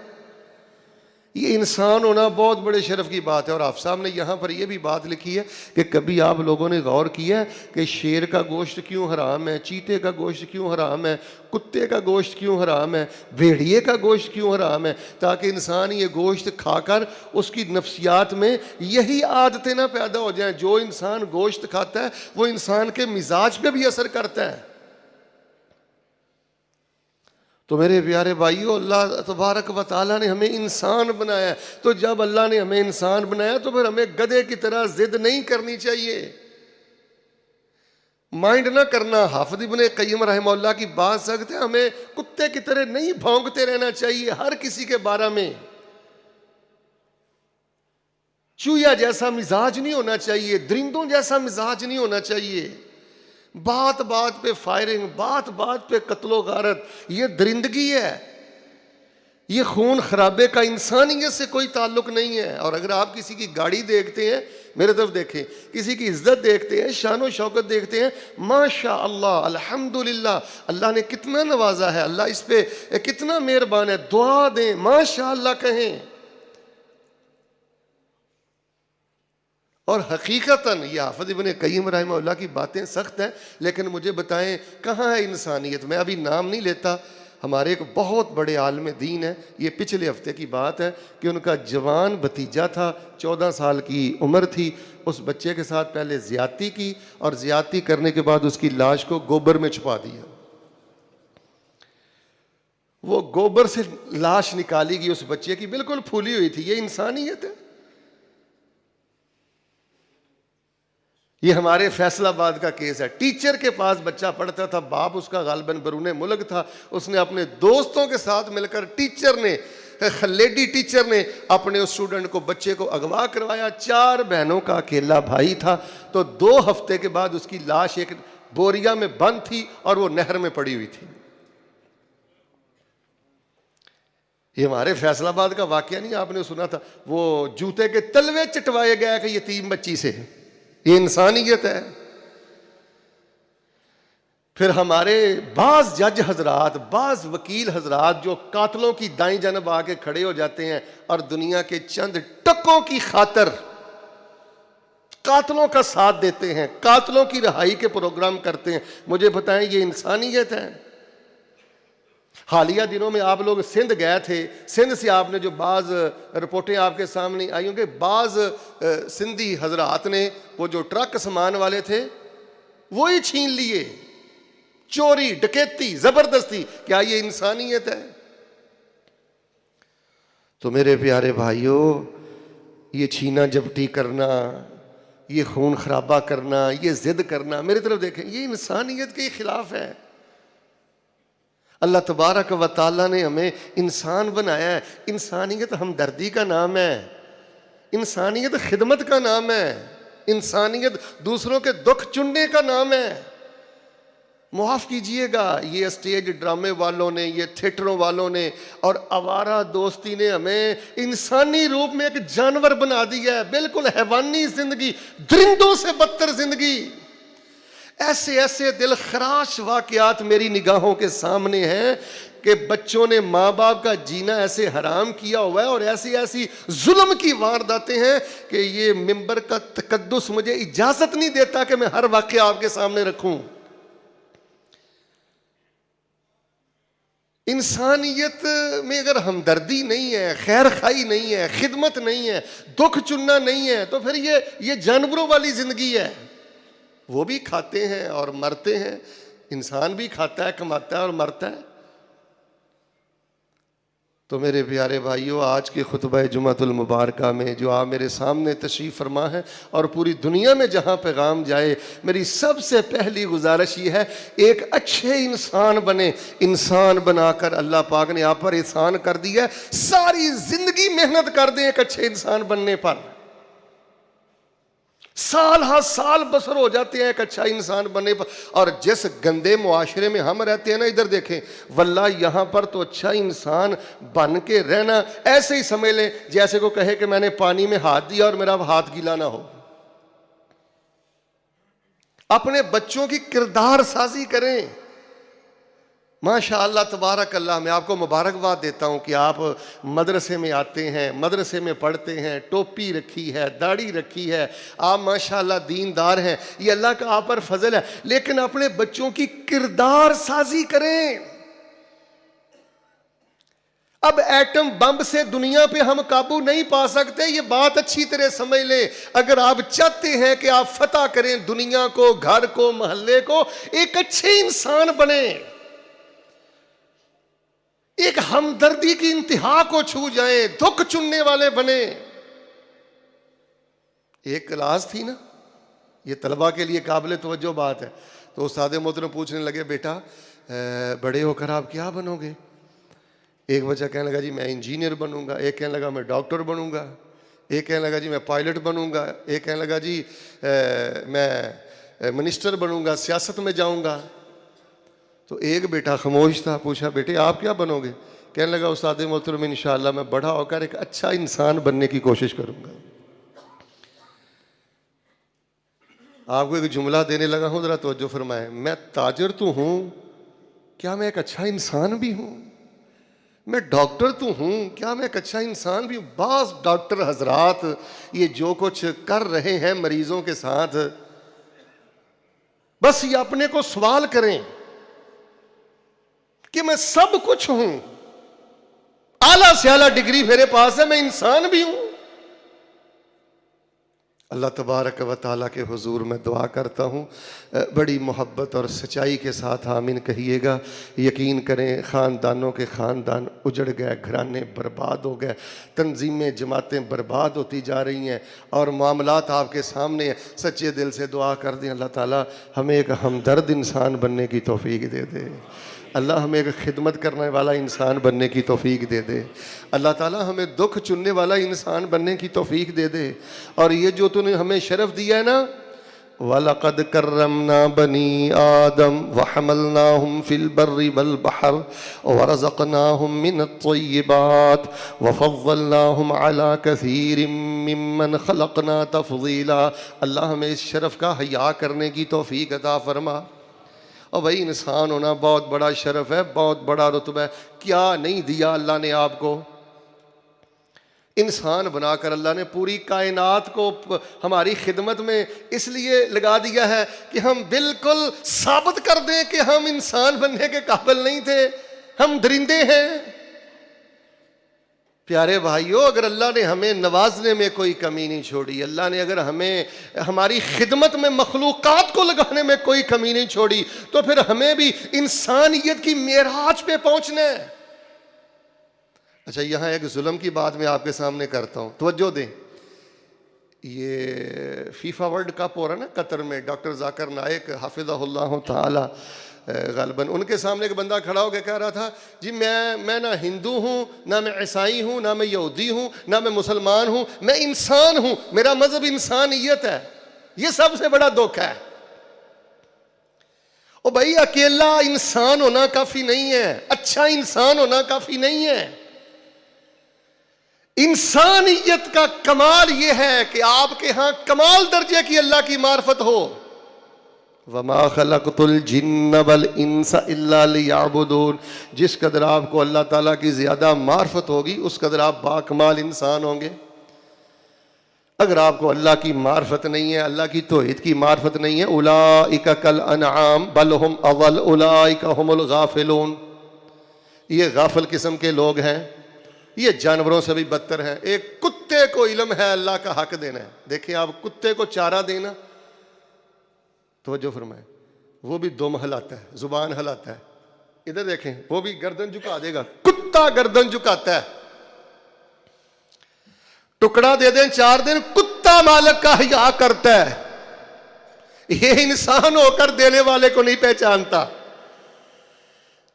یہ انسان ہونا بہت بڑے شرف کی بات ہے۔ اور آپ صاحب نے یہاں پر یہ بھی بات لکھی ہے کہ کبھی آپ لوگوں نے غور کیا ہے کہ شیر کا گوشت کیوں حرام ہے، چیتے کا گوشت کیوں حرام ہے، کتے کا گوشت کیوں حرام ہے، بھیڑیے کا گوشت کیوں حرام ہے؟ تاکہ انسان یہ گوشت کھا کر اس کی نفسیات میں یہی عادتیں نہ پیدا ہو جائیں۔ جو انسان گوشت کھاتا ہے وہ انسان کے مزاج پہ بھی اثر کرتا ہے۔ تو میرے پیارے بھائیو، اللہ تبارک و تعالیٰ نے ہمیں انسان بنایا ہے، تو جب اللہ نے ہمیں انسان بنایا تو پھر ہمیں گدھے کی طرح ضد نہیں کرنی چاہیے، مائنڈ نہ کرنا۔ حافظ ابن قیم رحمہ اللہ کی بات سخت ہے، ہمیں کتے کی طرح نہیں بھونکتے رہنا چاہیے ہر کسی کے بارے میں۔ چوہیا جیسا مزاج نہیں ہونا چاہیے، درندوں جیسا مزاج نہیں ہونا چاہیے، بات بات پہ فائرنگ، بات بات پہ قتل و غارت، یہ درندگی ہے، یہ خون خرابے کا انسانیت سے کوئی تعلق نہیں ہے۔ اور اگر آپ کسی کی گاڑی دیکھتے ہیں، میرے طرف دیکھیں، کسی کی عزت دیکھتے ہیں، شان و شوکت دیکھتے ہیں، ماشاء اللہ الحمدللہ، اللہ نے کتنا نوازا ہے، اللہ اس پہ کتنا مہربان ہے، دعا دیں، ماشاء اللہ کہیں۔ اور حقیقتاً یہ حافظ ابن قیم رحمہ اللہ کی باتیں سخت ہیں، لیکن مجھے بتائیں کہاں ہے انسانیت؟ میں ابھی نام نہیں لیتا، ہمارے ایک بہت بڑے عالم دین ہیں، یہ پچھلے ہفتے کی بات ہے کہ ان کا جوان بھتیجا تھا، 14 سال کی عمر تھی، اس بچے کے ساتھ پہلے زیادتی کی، اور زیادتی کرنے کے بعد اس کی لاش کو گوبر میں چھپا دیا۔ وہ گوبر سے لاش نکالی گئی اس بچے کی، بالکل پھولی ہوئی تھی۔ یہ انسانیت ہے؟ یہ ہمارے فیصل آباد کا کیس ہے، ٹیچر کے پاس بچہ پڑھتا تھا، باپ اس کا غالباً بیرون ملک تھا، اس نے اپنے دوستوں کے ساتھ مل کر لیڈی ٹیچر نے اپنے اس اسٹوڈنٹ کو، بچے کو اغوا کروایا۔ 4 بہنوں کا اکیلا بھائی تھا، تو 2 ہفتے کے بعد اس کی لاش ایک بوریا میں بند تھی اور وہ نہر میں پڑی ہوئی تھی۔ یہ ہمارے فیصل آباد کا واقعہ نہیں آپ نے سنا تھا، وہ جوتے کے تلوے چٹوائے گیا کہ یتیم بچی سے، یہ انسانیت ہے؟ پھر ہمارے بعض جج حضرات، بعض وکیل حضرات جو قاتلوں کی دائیں جانب آ کے کھڑے ہو جاتے ہیں اور دنیا کے چند ٹکوں کی خاطر قاتلوں کا ساتھ دیتے ہیں، قاتلوں کی رہائی کے پروگرام کرتے ہیں، مجھے بتائیں یہ انسانیت ہے؟ حالیہ دنوں میں آپ لوگ سندھ گئے تھے، سندھ سے آپ نے جو بعض رپورٹیں آپ کے سامنے آئی ہوں کہ بعض سندھی حضرات نے وہ جو ٹرک سامان والے تھے وہی چھین لیے، چوری ڈکیتی زبردستی۔ کیا یہ انسانیت ہے؟ تو میرے پیارے بھائیوں، یہ چھینا جھپٹی کرنا، یہ خون خرابہ کرنا، یہ ضد کرنا، میری طرف دیکھیں، یہ انسانیت کے خلاف ہے۔ اللہ تبارک و تعالیٰ نے ہمیں انسان بنایا ہے، انسانیت ہمدردی کا نام ہے، انسانیت خدمت کا نام ہے، انسانیت دوسروں کے دکھ چننے کا نام ہے۔ معاف کیجئے گا، یہ اسٹیج ڈرامے والوں نے، یہ تھیٹروں والوں نے اور آوارہ دوستی نے ہمیں انسانی روپ میں ایک جانور بنا دیا ہے، بالکل حیوانی زندگی، درندوں سے بدتر زندگی۔ ایسے ایسے دل خراش واقعات میری نگاہوں کے سامنے ہیں کہ بچوں نے ماں باپ کا جینا ایسے حرام کیا ہوا ہے، اور ایسی ظلم کی وارداتیں ہیں کہ یہ ممبر کا تقدس مجھے اجازت نہیں دیتا کہ میں ہر واقعہ آپ کے سامنے رکھوں۔ انسانیت میں اگر ہمدردی نہیں ہے، خیر خواہی نہیں ہے، خدمت نہیں ہے، دکھ چننا نہیں ہے، تو پھر یہ جانوروں والی زندگی ہے۔ وہ بھی کھاتے ہیں اور مرتے ہیں، انسان بھی کھاتا ہے، کماتا ہے اور مرتا ہے۔ تو میرے پیارے بھائیوں، آج کے خطبہ جمعۃ المبارکہ میں جو آپ میرے سامنے تشریف فرما ہے اور پوری دنیا میں جہاں پیغام جائے، میری سب سے پہلی گزارش یہ ہے، ایک اچھے انسان بنے۔ انسان بنا کر اللہ پاک نے آپ پر احسان کر دیا ہے، ساری زندگی محنت کر دیں ایک اچھے انسان بننے پر، سال ہاں سال بسر ہو جاتے ہیں ایک اچھا انسان بننے پر۔ اور جس گندے معاشرے میں ہم رہتے ہیں نا، ادھر دیکھیں، واللہ یہاں پر تو اچھا انسان بن کے رہنا ایسے ہی سمجھ لیں جیسے کو کہے کہ میں نے پانی میں ہاتھ دیا اور میرا ہاتھ گیلا نہ ہو۔ اپنے بچوں کی کردار سازی کریں۔ ماشاء اللہ تبارک اللہ، میں آپ کو مبارکباد دیتا ہوں کہ آپ مدرسے میں آتے ہیں، مدرسے میں پڑھتے ہیں، ٹوپی رکھی ہے، داڑھی رکھی ہے، آپ ماشاء اللہ دیندار ہیں، یہ اللہ کا آپ پر فضل ہے۔ لیکن اپنے بچوں کی کردار سازی کریں۔ اب ایٹم بم سے دنیا پہ ہم قابو نہیں پا سکتے، یہ بات اچھی طرح سمجھ لیں۔ اگر آپ چاہتے ہیں کہ آپ فتح کریں دنیا کو، گھر کو، محلے کو، ایک اچھے انسان بنیں، ایک ہمدردی کی انتہا کو چھو جائیں، دکھ چننے والے بنیں۔ ایک کلاس تھی نا، یہ طلبہ کے لیے قابل توجہ بات ہے، تو استاد محترم پوچھنے لگے، بیٹا بڑے ہو کر آپ کیا بنو گے؟ ایک بچہ کہنے لگا جی میں انجینئر بنوں گا، ایک کہنے لگا میں ڈاکٹر بنوں گا، ایک کہنے لگا جی میں پائلٹ بنوں گا، ایک کہنے لگا جی میں منسٹر بنوں گا، سیاست میں جاؤں گا۔ تو ایک بیٹا خاموش تھا، پوچھا بیٹے آپ کیا بنو گے؟ کہنے لگا استاد محترم انشاءاللہ میں بڑا ہو کر ایک اچھا انسان بننے کی کوشش کروں گا۔ آپ کو ایک جملہ دینے لگا ہوں، ذرا توجہ فرمائیں، میں تاجر تو ہوں، کیا میں ایک اچھا انسان بھی ہوں؟ میں ڈاکٹر تو ہوں، کیا میں ایک اچھا انسان بھی ہوں؟ بعض ڈاکٹر حضرات یہ جو کچھ کر رہے ہیں مریضوں کے ساتھ، بس یہ اپنے کو سوال کریں کہ میں سب کچھ ہوں، اعلیٰ سے اعلیٰ ڈگری میرے پاس ہے، میں انسان بھی ہوں۔ اللہ تبارک و تعالیٰ کے حضور میں دعا کرتا ہوں، بڑی محبت اور سچائی کے ساتھ آمین کہیے گا۔ یقین کریں خاندانوں کے خاندان اجڑ گئے، گھرانے برباد ہو گئے، تنظیمیں جماعتیں برباد ہوتی جا رہی ہیں اور معاملات آپ کے سامنے ہیں۔ سچے دل سے دعا کر دیں اللہ تعالیٰ ہمیں ایک ہمدرد انسان بننے کی توفیق دے دے، اللہ ہمیں ایک خدمت کرنے والا انسان بننے کی توفیق دے دے، اللہ تعالیٰ ہمیں دکھ چننے والا انسان بننے کی توفیق دے دے۔ اور یہ جو تو نے ہمیں شرف دیا ہے نا، وَلَقَدْ كَرَّمْنَا بَنِي آدَمَ وَحَمَلْنَاهُمْ فِي الْبَرِّ وَالْبَحْرِ وَرَزَقْنَاهُمْ مِنَ الطَّيِّبَاتِ وَفَضَّلْنَاهُمْ عَلَى كَثِيرٍ مِّمَّنْ خَلَقْنَا تَفْضِيلًا۔ اللہ ہمیں اس شرف کا حیا کرنے کی توفیق عطا فرما۔ اور بھائی انسان ہونا بہت بڑا شرف ہے، بہت بڑا رتبہ ہے۔ کیا نہیں دیا اللہ نے آپ کو؟ انسان بنا کر اللہ نے پوری کائنات کو ہماری خدمت میں اس لیے لگا دیا ہے کہ ہم بالکل ثابت کر دیں کہ ہم انسان بننے کے قابل نہیں تھے، ہم درندے ہیں۔ پیارے بھائیو، اگر اللہ نے ہمیں نوازنے میں کوئی کمی نہیں چھوڑی، اللہ نے اگر ہمیں ہماری خدمت میں مخلوقات کو لگانے میں کوئی کمی نہیں چھوڑی، تو پھر ہمیں بھی انسانیت کی معراج پہ پہنچنا ہے۔ اچھا یہاں ایک ظلم کی بات میں آپ کے سامنے کرتا ہوں، توجہ دیں۔ یہ فیفا ورلڈ کپ ہو رہا ہے نا قطر میں، ڈاکٹر ذاکر نائک حفظہ اللہ تعالی غالباً ان کے سامنے ایک بندہ کھڑا ہو کے کہہ رہا تھا جی میں نہ ہندو ہوں، نہ میں عیسائی ہوں، نہ میں یہودی ہوں، نہ میں مسلمان ہوں، میں انسان ہوں، میرا مذہب انسانیت ہے۔ یہ سب سے بڑا دھوکہ ہے۔ او بھائی اکیلا انسان ہونا کافی نہیں ہے، اچھا انسان ہونا کافی نہیں ہے۔ انسانیت کا کمال یہ ہے کہ آپ کے ہاں کمال درجے کی اللہ کی معرفت ہو۔ وَمَا خَلَقْتُ الْجِنَّ وَالْإِنسَ إِلَّا لِيَعْبُدُونَ۔ جس قدر آپ کو اللہ تعالیٰ کی زیادہ معرفت ہوگی اس قدر آپ باکمال انسان ہوں گے۔ اگر آپ کو اللہ کی معرفت نہیں ہے، اللہ کی توحید کی معرفت نہیں ہے، اولئک کالانعام بل ہم اضل اولئک هم الغافلون، یہ غافل قسم کے لوگ ہیں، یہ جانوروں سے بھی بدتر ہیں۔ ایک کتے کو علم ہے اللہ کا حق دینا ہے۔ دیکھیں آپ کتے کو چارہ دینا، توجہ فرمائیں، وہ بھی دم ہلاتا ہے، زبان ہلاتا ہے، ادھر دیکھیں وہ بھی گردن جھکا دے گا، کتا گردن جھکاتا ہے۔ ٹکڑا دے دیں 4 دن، کتا مالک کا حیا کرتا ہے۔ یہ انسان ہو کر دینے والے کو نہیں پہچانتا۔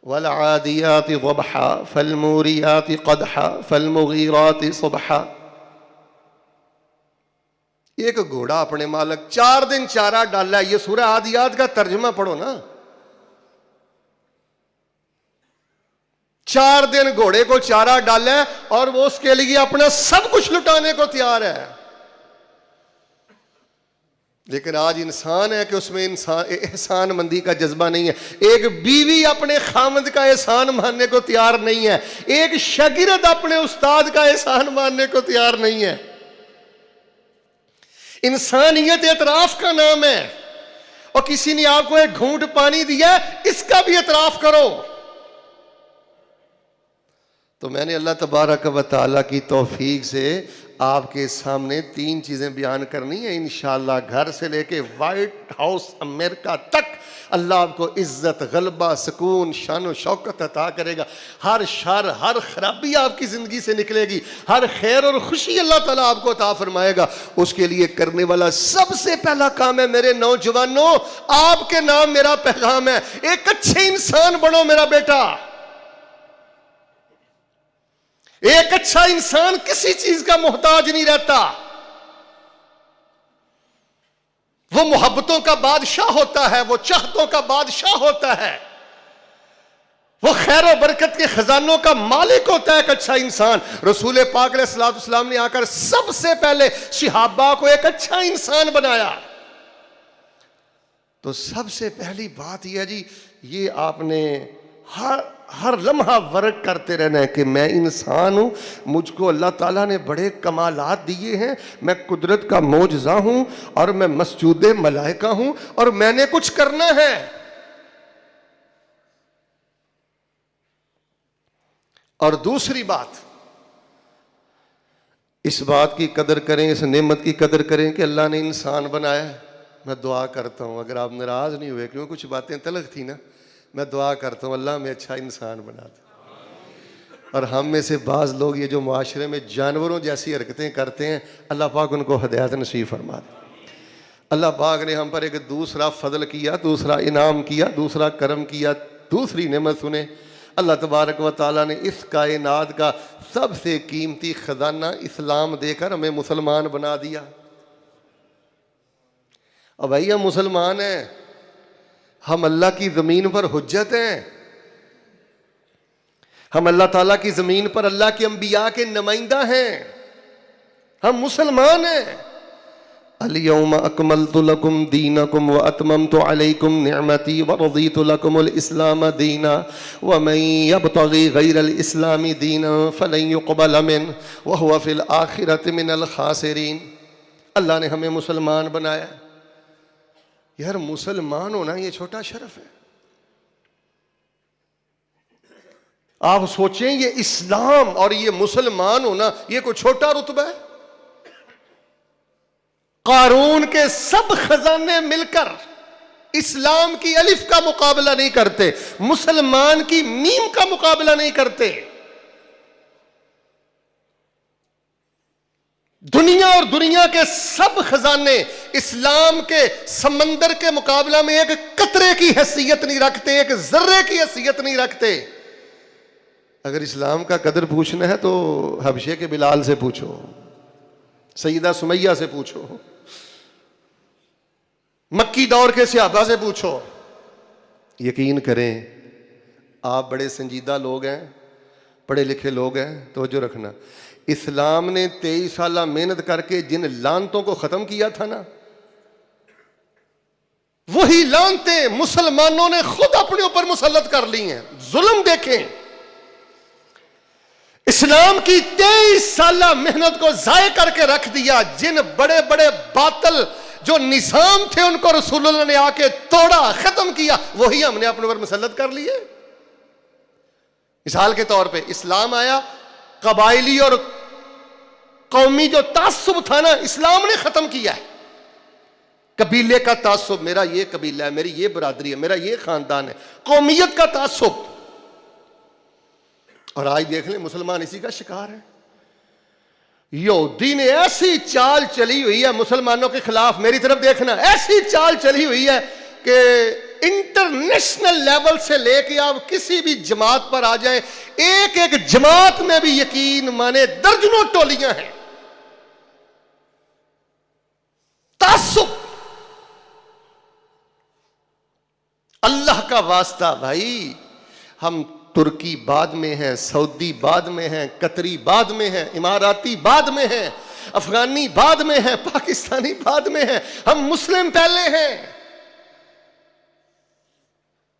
والعادیات ضبحا فالموریات قدحا فالمغیرات صبحا۔ ایک گھوڑا اپنے مالک 4 دن چارہ ڈالا ہے، یہ سورہ عادیات کا ترجمہ پڑھو نا۔ 4 دن گھوڑے کو چارہ ڈالا ہے اور وہ اس کے لیے اپنا سب کچھ لٹانے کو تیار ہے۔ لیکن آج انسان ہے کہ اس میں احسان مندی کا جذبہ نہیں ہے۔ ایک بیوی اپنے خامد کا احسان ماننے کو تیار نہیں ہے، ایک شاگرد اپنے استاد کا احسان ماننے کو تیار نہیں ہے۔ انسانیت اعتراف کا نام ہے، اور کسی نے آپ کو ایک گھونٹ پانی دیا ہے، اس کا بھی اعتراف کرو۔ تو میں نے اللہ تبارک و تعالیٰ کی توفیق سے آپ کے سامنے 3 چیزیں بیان کرنی ہیں انشاءاللہ۔ گھر سے لے کے وائٹ ہاؤس امریکہ تک اللہ آپ کو عزت، غلبہ، سکون، شان و شوکت عطا کرے گا۔ ہر شر، ہر خرابی آپ کی زندگی سے نکلے گی، ہر خیر اور خوشی اللہ تعالیٰ آپ کو عطا فرمائے گا۔ اس کے لیے کرنے والا سب سے پہلا کام ہے میرے نوجوانوں، آپ کے نام میرا پیغام ہے، ایک اچھے انسان بنو میرا بیٹا۔ ایک اچھا انسان کسی چیز کا محتاج نہیں رہتا، وہ محبتوں کا بادشاہ ہوتا ہے، وہ چاہتوں کا بادشاہ ہوتا ہے، وہ خیر و برکت کے خزانوں کا مالک ہوتا ہے ایک اچھا انسان۔ رسول پاک علیہ الصلوۃ والسلام نے آ کر سب سے پہلے صحابہ کو ایک اچھا انسان بنایا۔ تو سب سے پہلی بات یہ ہے جی، یہ آپ نے ہر لمحہ ورک کرتے رہنا ہے کہ میں انسان ہوں، مجھ کو اللہ تعالیٰ نے بڑے کمالات دیے ہیں، میں قدرت کا معجزہ ہوں اور میں مسجود ملائکہ ہوں اور میں نے کچھ کرنا ہے۔ اور دوسری بات، اس بات کی قدر کریں، اس نعمت کی قدر کریں کہ اللہ نے انسان بنایا ہے۔ میں دعا کرتا ہوں، اگر آپ ناراض نہیں ہوئے کیوں کچھ باتیں تلخ تھی نا، میں دعا کرتا ہوں اللہ میں اچھا انسان بنا دے۔ اور ہم میں سے بعض لوگ یہ جو معاشرے میں جانوروں جیسی حرکتیں کرتے ہیں، اللہ پاک ان کو ہدایت نصیب فرما دے۔ اللہ پاک نے ہم پر ایک دوسرا فضل کیا، دوسرا انعام کیا، دوسرا کرم کیا، دوسری نعمت سنیں، اللہ تبارک و تعالیٰ نے اس کائنات کا سب سے قیمتی خزانہ اسلام دے کر ہمیں مسلمان بنا دیا۔ اب بھائی ہم مسلمان ہیں، ہم اللہ کی زمین پر حجت ہیں، ہم اللہ تعالیٰ کی زمین پر اللہ کے انبیاء کے نمائندہ ہیں، ہم مسلمان ہیں۔ الیوم اکملت لکم دینکم واتممت علیکم نعمتی ورضیت لکم الاسلام دینا ومن یبتغی غیر الاسلام دینا فلن یقبل منہ وہو فی الآخرۃ من الخاسرین۔ اللہ نے ہمیں مسلمان بنایا۔ یار مسلمان ہونا یہ چھوٹا شرف ہے۔ آپ سوچیں یہ اسلام اور یہ مسلمان ہونا یہ کوئی چھوٹا رتبہ ہے؟ قارون کے سب خزانے مل کر اسلام کی الف کا مقابلہ نہیں کرتے، مسلمان کی میم کا مقابلہ نہیں کرتے۔ دنیا اور دنیا کے سب خزانے اسلام کے سمندر کے مقابلہ میں ایک قطرے کی حیثیت نہیں رکھتے، ایک ذرے کی حیثیت نہیں رکھتے۔ اگر اسلام کا قدر پوچھنا ہے تو حبشے کے بلال سے پوچھو، سیدہ سمیہ سے پوچھو، مکی دور کے صحابہ سے پوچھو۔ یقین کریں آپ بڑے سنجیدہ لوگ ہیں، پڑھے لکھے لوگ ہیں، توجہ رکھنا، اسلام نے 23 سالہ محنت کر کے جن لعنتوں کو ختم کیا تھا نا، وہی لعنتیں مسلمانوں نے خود اپنے اوپر مسلط کر لی ہیں۔ ظلم دیکھیں، اسلام کی 23 سالہ محنت کو ضائع کر کے رکھ دیا۔ جن بڑے بڑے باطل جو نظام تھے ان کو رسول اللہ نے آ کے توڑا، ختم کیا، وہی ہم نے اپنے اوپر مسلط کر لیے۔ مثال کے طور پہ اسلام آیا، قبائلی اور قومی جو تعصب تھا نا، اسلام نے ختم کیا ہے۔ قبیلے کا تعصب، میرا یہ قبیلہ ہے، میری یہ برادری ہے، میرا یہ خاندان ہے، قومیت کا تعصب۔ اور آج دیکھ لیں مسلمان اسی کا شکار ہے۔ یہودی نے ایسی چال چلی ہوئی ہے مسلمانوں کے خلاف، میری طرف دیکھنا، ایسی چال چلی ہوئی ہے کہ انٹرنیشنل لیول سے لے کے آپ کسی بھی جماعت پر آ جائیں، ایک ایک جماعت میں بھی یقین مانے درجنوں ٹولیاں ہیں۔ تعصب، اللہ کا واسطہ بھائی، ہم ترکی بعد میں ہیں، سعودی بعد میں ہیں، قطری بعد میں ہیں، اماراتی بعد میں ہیں، افغانی بعد میں ہیں، پاکستانی بعد میں ہیں، ہم مسلم پہلے ہیں۔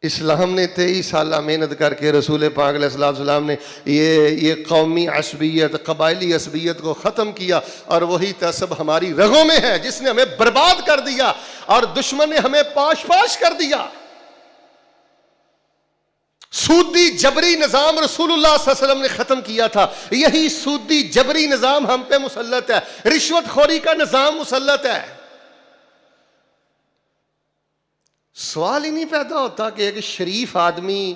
اسلام نے 23 سالہ محنت کر کے رسول پاک علیہ السلام نے یہ قومی عصبیت، قبائلی عصبیت کو ختم کیا، اور وہی تعصب ہماری رگوں میں ہے جس نے ہمیں برباد کر دیا اور دشمن نے ہمیں پاش پاش کر دیا۔ سودی جبری نظام رسول اللہ صلی اللہ علیہ وسلم نے ختم کیا تھا، یہی سودی جبری نظام ہم پہ مسلط ہے، رشوت خوری کا نظام مسلط ہے۔ سوال ہی نہیں پیدا ہوتا کہ ایک شریف آدمی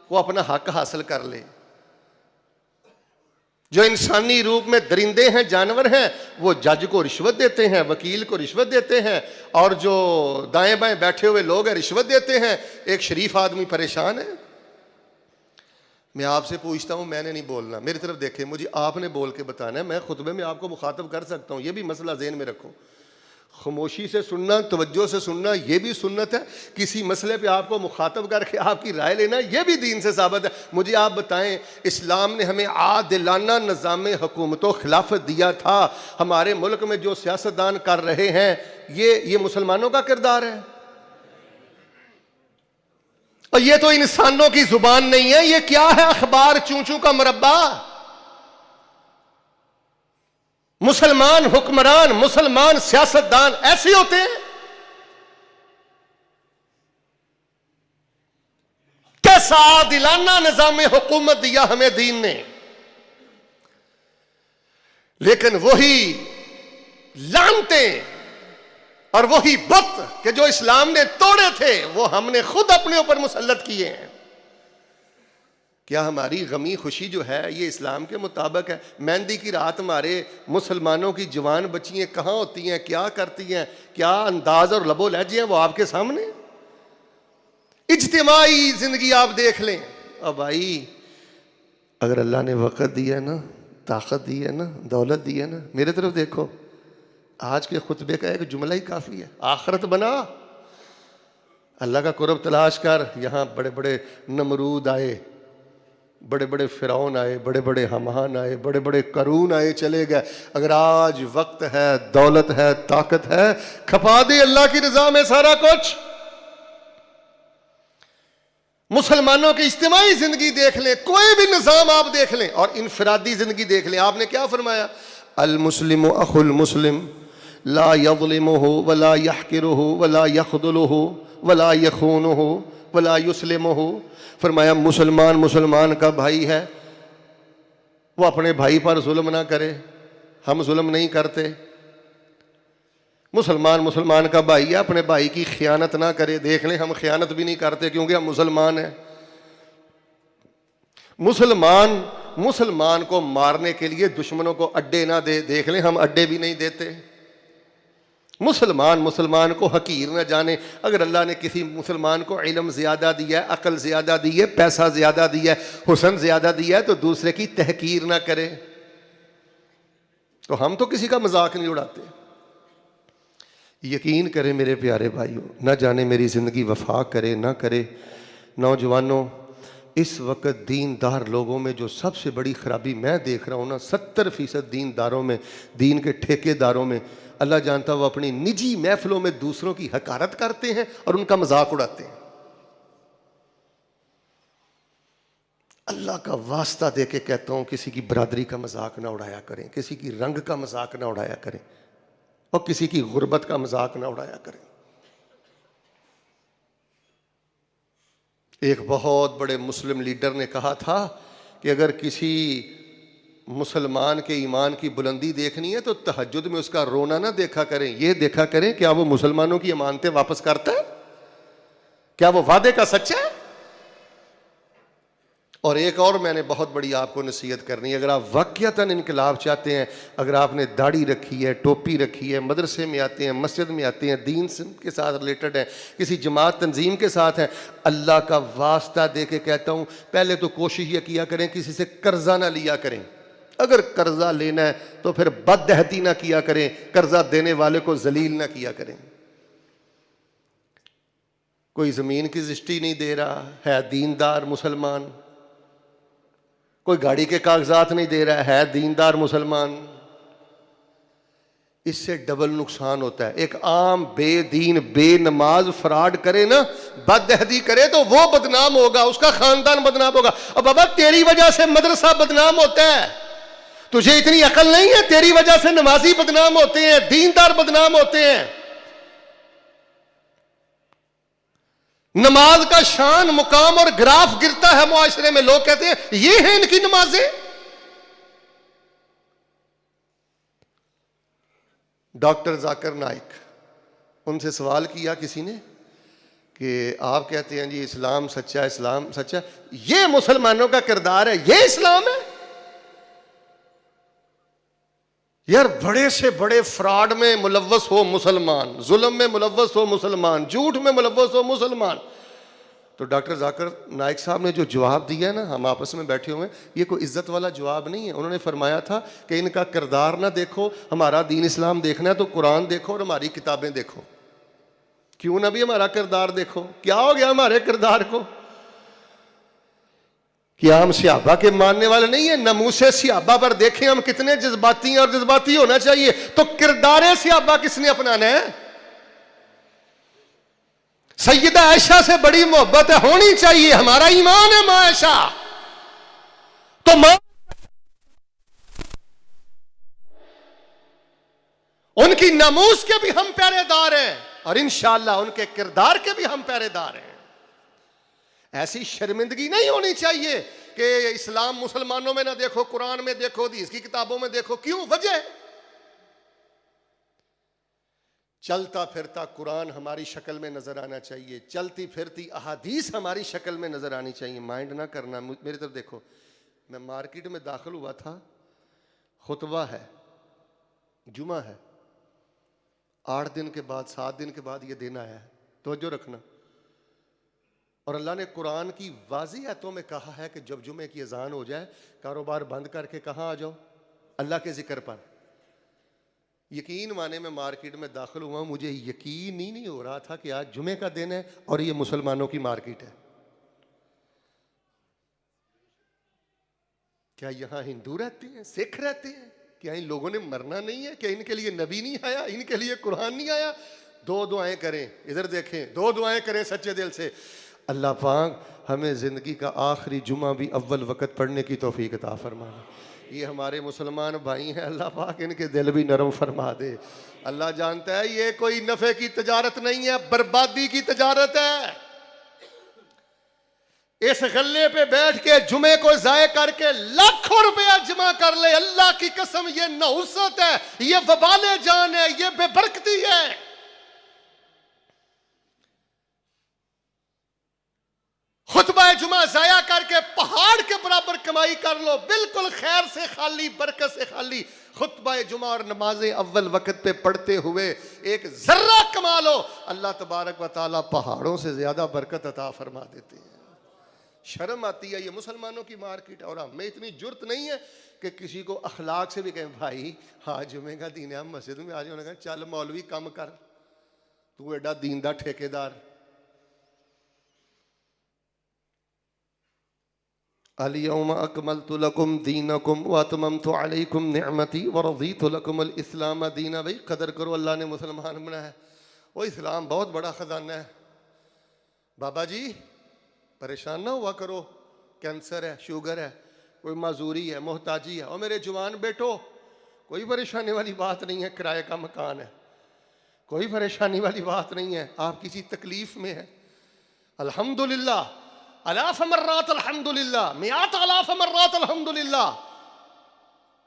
کو اپنا حق حاصل کر لے۔ جو انسانی روپ میں درندے ہیں، جانور ہیں، وہ جج کو رشوت دیتے ہیں، وکیل کو رشوت دیتے ہیں، اور جو دائیں بائیں بیٹھے ہوئے لوگ ہیں رشوت دیتے ہیں۔ ایک شریف آدمی پریشان ہے۔ میں آپ سے پوچھتا ہوں، میں نے نہیں بولنا، میری طرف دیکھیں، مجھے آپ نے بول کے بتانا ہے، میں خطبے میں آپ کو مخاطب کر سکتا ہوں، یہ بھی مسئلہ ذہن میں رکھو۔ خاموشی سے سننا، توجہ سے سننا، یہ بھی سنت ہے۔ کسی مسئلے پہ آپ کو مخاطب کر کے آپ کی رائے لینا، یہ بھی دین سے ثابت ہے۔ مجھے آپ بتائیں، اسلام نے ہمیں عادلانہ نظام حکومت و خلافت دیا تھا، ہمارے ملک میں جو سیاستدان کر رہے ہیں یہ مسلمانوں کا کردار ہے؟ اور یہ تو انسانوں کی زبان نہیں ہے، یہ کیا ہے؟ اخبار چوں چوں کا مربع۔ مسلمان حکمران، مسلمان سیاستدان ایسے ہوتے ہیں؟ کیسا عادلانہ نظام حکومت دیا ہمیں دین نے، لیکن وہی لعنتیں اور وہی بت کہ جو اسلام نے توڑے تھے وہ ہم نے خود اپنے اوپر مسلط کیے ہیں۔ کیا ہماری غمی خوشی جو ہے یہ اسلام کے مطابق ہے؟ مہندی کی رات ہمارے مسلمانوں کی جوان بچیاں کہاں ہوتی ہیں، کیا کرتی ہیں، کیا انداز اور لب و لہجے ہیں، وہ آپ کے سامنے۔ اجتماعی زندگی آپ دیکھ لیں۔ اب بھائی اگر اللہ نے وقت دیا ہے نا، طاقت دی ہے نا، دولت دی ہے نا، میرے طرف دیکھو، آج کے خطبے کا ایک جملہ ہی کافی ہے، آخرت بنا، اللہ کا قرب تلاش کر۔ یہاں بڑے بڑے نمرود آئے، بڑے بڑے فرعون آئے، بڑے بڑے حامان آئے، بڑے بڑے قارون آئے، چلے گئے۔ اگر آج وقت ہے، دولت ہے، طاقت ہے، کھپا دے اللہ کی رضا میں سارا کچھ۔ مسلمانوں کی اجتماعی زندگی دیکھ لیں، کوئی بھی نظام آپ دیکھ لیں، اور انفرادی زندگی دیکھ لیں، آپ نے کیا فرمایا؟ المسلم اخو المسلم لا یظلمہ ولا یحقرہ ولا یخذلہ ولا یخونہ ولا یسلمہ۔ فرمایا مسلمان مسلمان کا بھائی ہے، وہ اپنے بھائی پر ظلم نہ کرے، ہم ظلم نہیں کرتے۔ مسلمان مسلمان کا بھائی ہے، اپنے بھائی کی خیانت نہ کرے، دیکھ لیں ہم خیانت بھی نہیں کرتے کیونکہ ہم مسلمان ہیں۔ مسلمان مسلمان کو مارنے کے لیے دشمنوں کو اڈے نہ دے. دیکھ لیں ہم اڈے بھی نہیں دیتے. مسلمان کو حقیر نہ جانے. اگر اللہ نے کسی مسلمان کو علم زیادہ دیا ہے, عقل زیادہ دی ہے, پیسہ زیادہ دیا ہے, حسن زیادہ دیا ہے, تو دوسرے کی تحقیر نہ کرے. تو ہم تو کسی کا مذاق نہیں اڑاتے. یقین کریں میرے پیارے بھائیوں, نہ جانے میری زندگی وفا کرے نہ کرے. نوجوانوں, اس وقت دیندار لوگوں میں جو سب سے بڑی خرابی میں دیکھ رہا ہوں نا, 70% دینداروں میں, دین کے ٹھیکے داروں میں, اللہ جانتا وہ اپنی نجی محفلوں میں دوسروں کی حقارت کرتے ہیں اور ان کا مذاق اڑاتے ہیں. اللہ کا واسطہ دے کے کہتا ہوں, کسی کی برادری کا مذاق نہ اڑایا کریں, کسی کی رنگ کا مذاق نہ اڑایا کریں, اور کسی کی غربت کا مذاق نہ اڑایا کریں. ایک بہت بڑے مسلم لیڈر نے کہا تھا کہ اگر کسی مسلمان کے ایمان کی بلندی دیکھنی ہے تو تہجد میں اس کا رونا نہ دیکھا کریں, یہ دیکھا کریں کیا وہ مسلمانوں کی امانتیں واپس کرتا ہے, کیا وہ وعدے کا سچا ہے. اور ایک اور میں نے بہت بڑی آپ کو نصیحت کرنی ہے, اگر آپ واقعتاً انقلاب چاہتے ہیں, اگر آپ نے داڑھی رکھی ہے, ٹوپی رکھی ہے, مدرسے میں آتے ہیں, مسجد میں آتے ہیں, دین کے ساتھ ریلیٹڈ ہیں, کسی جماعت تنظیم کے ساتھ ہیں, اللہ کا واسطہ دے کے کہتا ہوں, پہلے تو کوشش یہ کیا کریں کسی سے قرضہ نہ لیا کریں. اگر قرضہ لینا ہے تو پھر بدعہدی نہ کیا کریں, قرضہ دینے والے کو ذلیل نہ کیا کریں. کوئی زمین کی رجسٹری نہیں دے رہا ہے, دیندار مسلمان. کوئی گاڑی کے کاغذات نہیں دے رہا ہے, دیندار مسلمان. اس سے ڈبل نقصان ہوتا ہے. ایک عام بے دین, بے نماز فراڈ کرے نا, بدعہدی کرے تو وہ بدنام ہوگا, اس کا خاندان بدنام ہوگا. اور بابا تیری وجہ سے مدرسہ بدنام ہوتا ہے, تجھے اتنی عقل نہیں ہے, تیری وجہ سے نمازی بدنام ہوتے ہیں, دیندار بدنام ہوتے ہیں. نماز کا شان مقام اور گراف گرتا ہے معاشرے میں. لوگ کہتے ہیں یہ ہیں ان کی نمازیں. ڈاکٹر ذاکر نائک, ان سے سوال کیا کسی نے کہ آپ کہتے ہیں جی اسلام سچا, اسلام سچا, یہ مسلمانوں کا کردار ہے, یہ اسلام ہے؟ یار بڑے سے بڑے فراڈ میں ملوث ہو مسلمان, ظلم میں ملوث ہو مسلمان, جھوٹ میں ملوث ہو مسلمان. تو ڈاکٹر ذاکر نائک صاحب نے جو جواب دیا ہے نا, ہم آپس میں بیٹھے ہوئے ہیں, یہ کوئی عزت والا جواب نہیں ہے. انہوں نے فرمایا تھا کہ ان کا کردار نہ دیکھو, ہمارا دین اسلام دیکھنا ہے تو قرآن دیکھو اور ہماری کتابیں دیکھو. کیوں نہ بھی ہمارا کردار دیکھو, کیا ہو گیا ہمارے کردار کو؟ کیا ہم صحابہ کے ماننے والے نہیں ہیں؟ ناموس صحابہ پر دیکھیں ہم کتنے جذباتی ہیں, اور جذباتی ہونا چاہیے. تو کردار صحابہ کس نے اپنانا ہے؟ سیدہ عائشہ سے بڑی محبت ہے, ہونی چاہیے. ہمارا ایمان ہے ماں عائشہ, تو ماں ان کی ناموس کے بھی ہم پہرے دار ہیں, اور انشاءاللہ ان کے کردار کے بھی ہم پہرے دار ہیں. ایسی شرمندگی نہیں ہونی چاہیے کہ اسلام مسلمانوں میں نہ دیکھو, قرآن میں دیکھو, حدیث کی کتابوں میں دیکھو. کیوں؟ وجہ چلتا پھرتا قرآن ہماری شکل میں نظر آنا چاہیے, چلتی پھرتی احادیث ہماری شکل میں نظر آنی چاہیے. مائنڈ نہ کرنا. میری طرف دیکھو, میں مارکیٹ میں داخل ہوا تھا, خطبہ ہے, جمعہ ہے, 8 دن کے بعد 7 دن کے بعد یہ دن آیا ہے, توجہ رکھنا. اور اللہ نے قرآن کی واضح آیتوں میں کہا ہے کہ جب جمعے کی اذان ہو جائے, کاروبار بند کر کے کہاں آ جاؤ؟ اللہ کے ذکر پر. یقین مانے میں مارکیٹ میں داخل ہوا, مجھے یقین ہی نہیں ہو رہا تھا کہ آج جمعے کا دن ہے اور یہ مسلمانوں کی مارکیٹ ہے. کیا یہاں ہندو رہتے ہیں, سکھ رہتے ہیں؟ کیا ان لوگوں نے مرنا نہیں ہے؟ کیا ان کے لیے نبی نہیں آیا, ان کے لیے قرآن نہیں آیا؟ 2 دعائیں کریں, ادھر دیکھیں, 2 دعائیں کریں سچے دل سے. اللہ پاک ہمیں زندگی کا آخری جمعہ بھی اول وقت پڑھنے کی توفیق عطا فرمانا. یہ ہمارے مسلمان بھائی ہیں, اللہ پاک ان کے دل بھی نرم فرما دے. اللہ جانتا ہے یہ کوئی نفع کی تجارت نہیں ہے, بربادی کی تجارت ہے. اس غلے پہ بیٹھ کے جمعے کو ضائع کر کے لاکھوں روپیہ جمع کر لے, اللہ کی قسم یہ نحوست ہے, یہ وبال جان ہے, یہ بے برکتی ہے. خطبہ جمعہ ضائع کر کے پہاڑ کے برابر کمائی کر لو، بالکل خیر سے خالی، برکت سے خالی، خطبہ جمعہ اور نمازیں اول وقت پہ پڑھتے ہوئے ایک ذرہ کما لو، اللہ تبارک و تعالیٰ پہاڑوں سے زیادہ برکت عطا فرما دیتے ہیں۔ شرم آتی ہے، یہ مسلمانوں کی مارکیٹ ہے، اور ہمیں اتنی جرت نہیں ہے کہ کسی کو اخلاق سے بھی کہیں بھائی ہاں جمعے کا دن ہے، ہم مسجد میں آ جائیں، انہوں نے کہا چل مولوی کم کر، تو ایڈا دین دا ٹھیکیدار۔ الیوم اکملت لکم دینکم واتممت علیکم نعمتی ورضیت لکم الاسلام دینا۔ بھائی قدر کرو، اللہ نے مسلمان بنایا ہے، وہ اسلام بہت بڑا خزانہ ہے۔ بابا جی پریشان نہ ہوا کرو، کینسر ہے، شوگر ہے، کوئی معذوری ہے، محتاجی ہے، اور میرے جوان بیٹو کوئی پریشانی والی بات نہیں ہے، کرائے کا مکان ہے، کوئی پریشانی والی بات نہیں ہے، آپ کسی تکلیف میں ہیں، الحمدللہ، الاف مرات الحمدللہ، میات الاف مرات الحمدللہ۔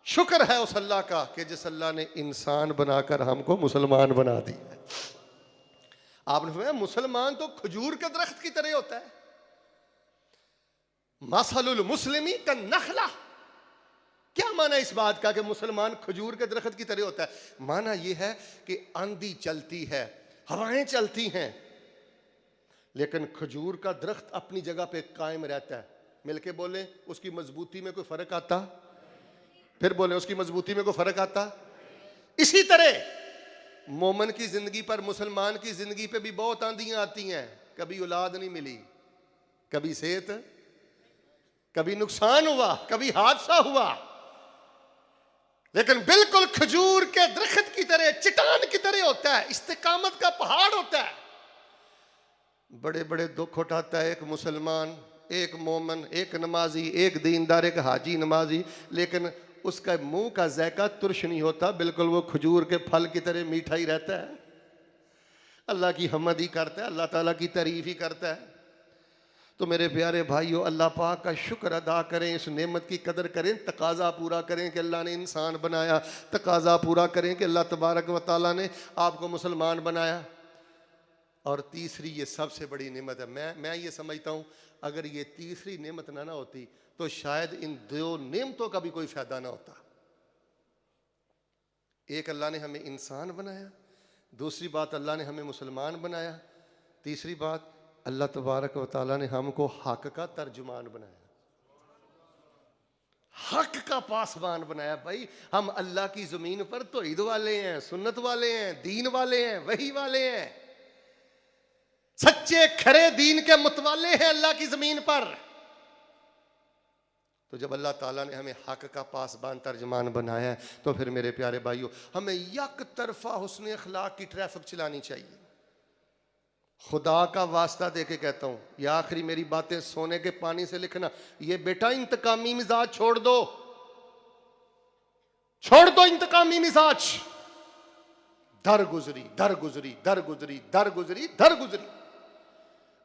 شکر ہے اس اللہ کا کہ جس اللہ نے انسان بنا کر ہم کو مسلمان بنا دیا ہے۔ آپ نے فرمایا مسلمان تو کھجور کے درخت کی طرح ہوتا ہے، مثل المسلمی کالنخلہ۔ کیا معنی اس بات کا کہ مسلمان کھجور کے درخت کی طرح ہوتا ہے؟ معنی یہ ہے کہ آندھی چلتی ہے، ہوائیں چلتی ہیں، لیکن کھجور کا درخت اپنی جگہ پہ قائم رہتا ہے۔ مل کے بولیں، اس کی مضبوطی میں کوئی فرق آتا؟ پھر بولیں، اس کی مضبوطی میں کوئی فرق آتا؟ اسی طرح مومن کی زندگی پر، مسلمان کی زندگی پہ بھی بہت آندھیاں آتی ہیں، کبھی اولاد نہیں ملی، کبھی صحت، کبھی نقصان ہوا، کبھی حادثہ ہوا، لیکن بالکل کھجور کے درخت کی طرح، چٹان کی طرح ہوتا ہے، استقامت کا پہاڑ ہوتا ہے۔ بڑے بڑے دکھ اٹھاتا ہے ایک مسلمان، ایک مومن، ایک نمازی، ایک دیندار، ایک حاجی نمازی، لیکن اس کا منہ کا ذائقہ ترش نہیں ہوتا، بالکل وہ کھجور کے پھل کی طرح میٹھا ہی رہتا ہے، اللہ کی حمد ہی کرتا ہے، اللہ تعالیٰ کی تعریف ہی کرتا ہے۔ تو میرے پیارے بھائیو، اللہ پاک کا شکر ادا کریں، اس نعمت کی قدر کریں، تقاضا پورا کریں کہ اللہ نے انسان بنایا، تقاضا پورا کریں کہ اللہ تبارک و تعالیٰ نے آپ کو مسلمان بنایا۔ اور تیسری یہ سب سے بڑی نعمت ہے، میں یہ سمجھتا ہوں اگر یہ تیسری نعمت نہ ہوتی تو شاید ان دو نعمتوں کا بھی کوئی فائدہ نہ ہوتا۔ ایک، اللہ نے ہمیں انسان بنایا، دوسری بات اللہ نے ہمیں مسلمان بنایا، تیسری بات اللہ تبارک و تعالیٰ نے ہم کو حق کا ترجمان بنایا، حق کا پاسبان بنایا۔ بھائی ہم اللہ کی زمین پر توحید والے ہیں، سنت والے ہیں، دین والے ہیں، وحی والے ہیں، سچے کھرے دین کے متوالے ہیں اللہ کی زمین پر۔ تو جب اللہ تعالیٰ نے ہمیں حق کا پاسبان ترجمان بنایا ہے تو پھر میرے پیارے بھائیو ہمیں یک طرفہ حسن اخلاق کی ٹریفک چلانی چاہیے۔ خدا کا واسطہ دے کے کہتا ہوں، یہ آخری میری باتیں سونے کے پانی سے لکھنا، یہ بیٹا انتقامی مزاج چھوڑ دو، چھوڑ دو انتقامی مزاج۔ در گزری در گزری در گزری در گزری در گزری،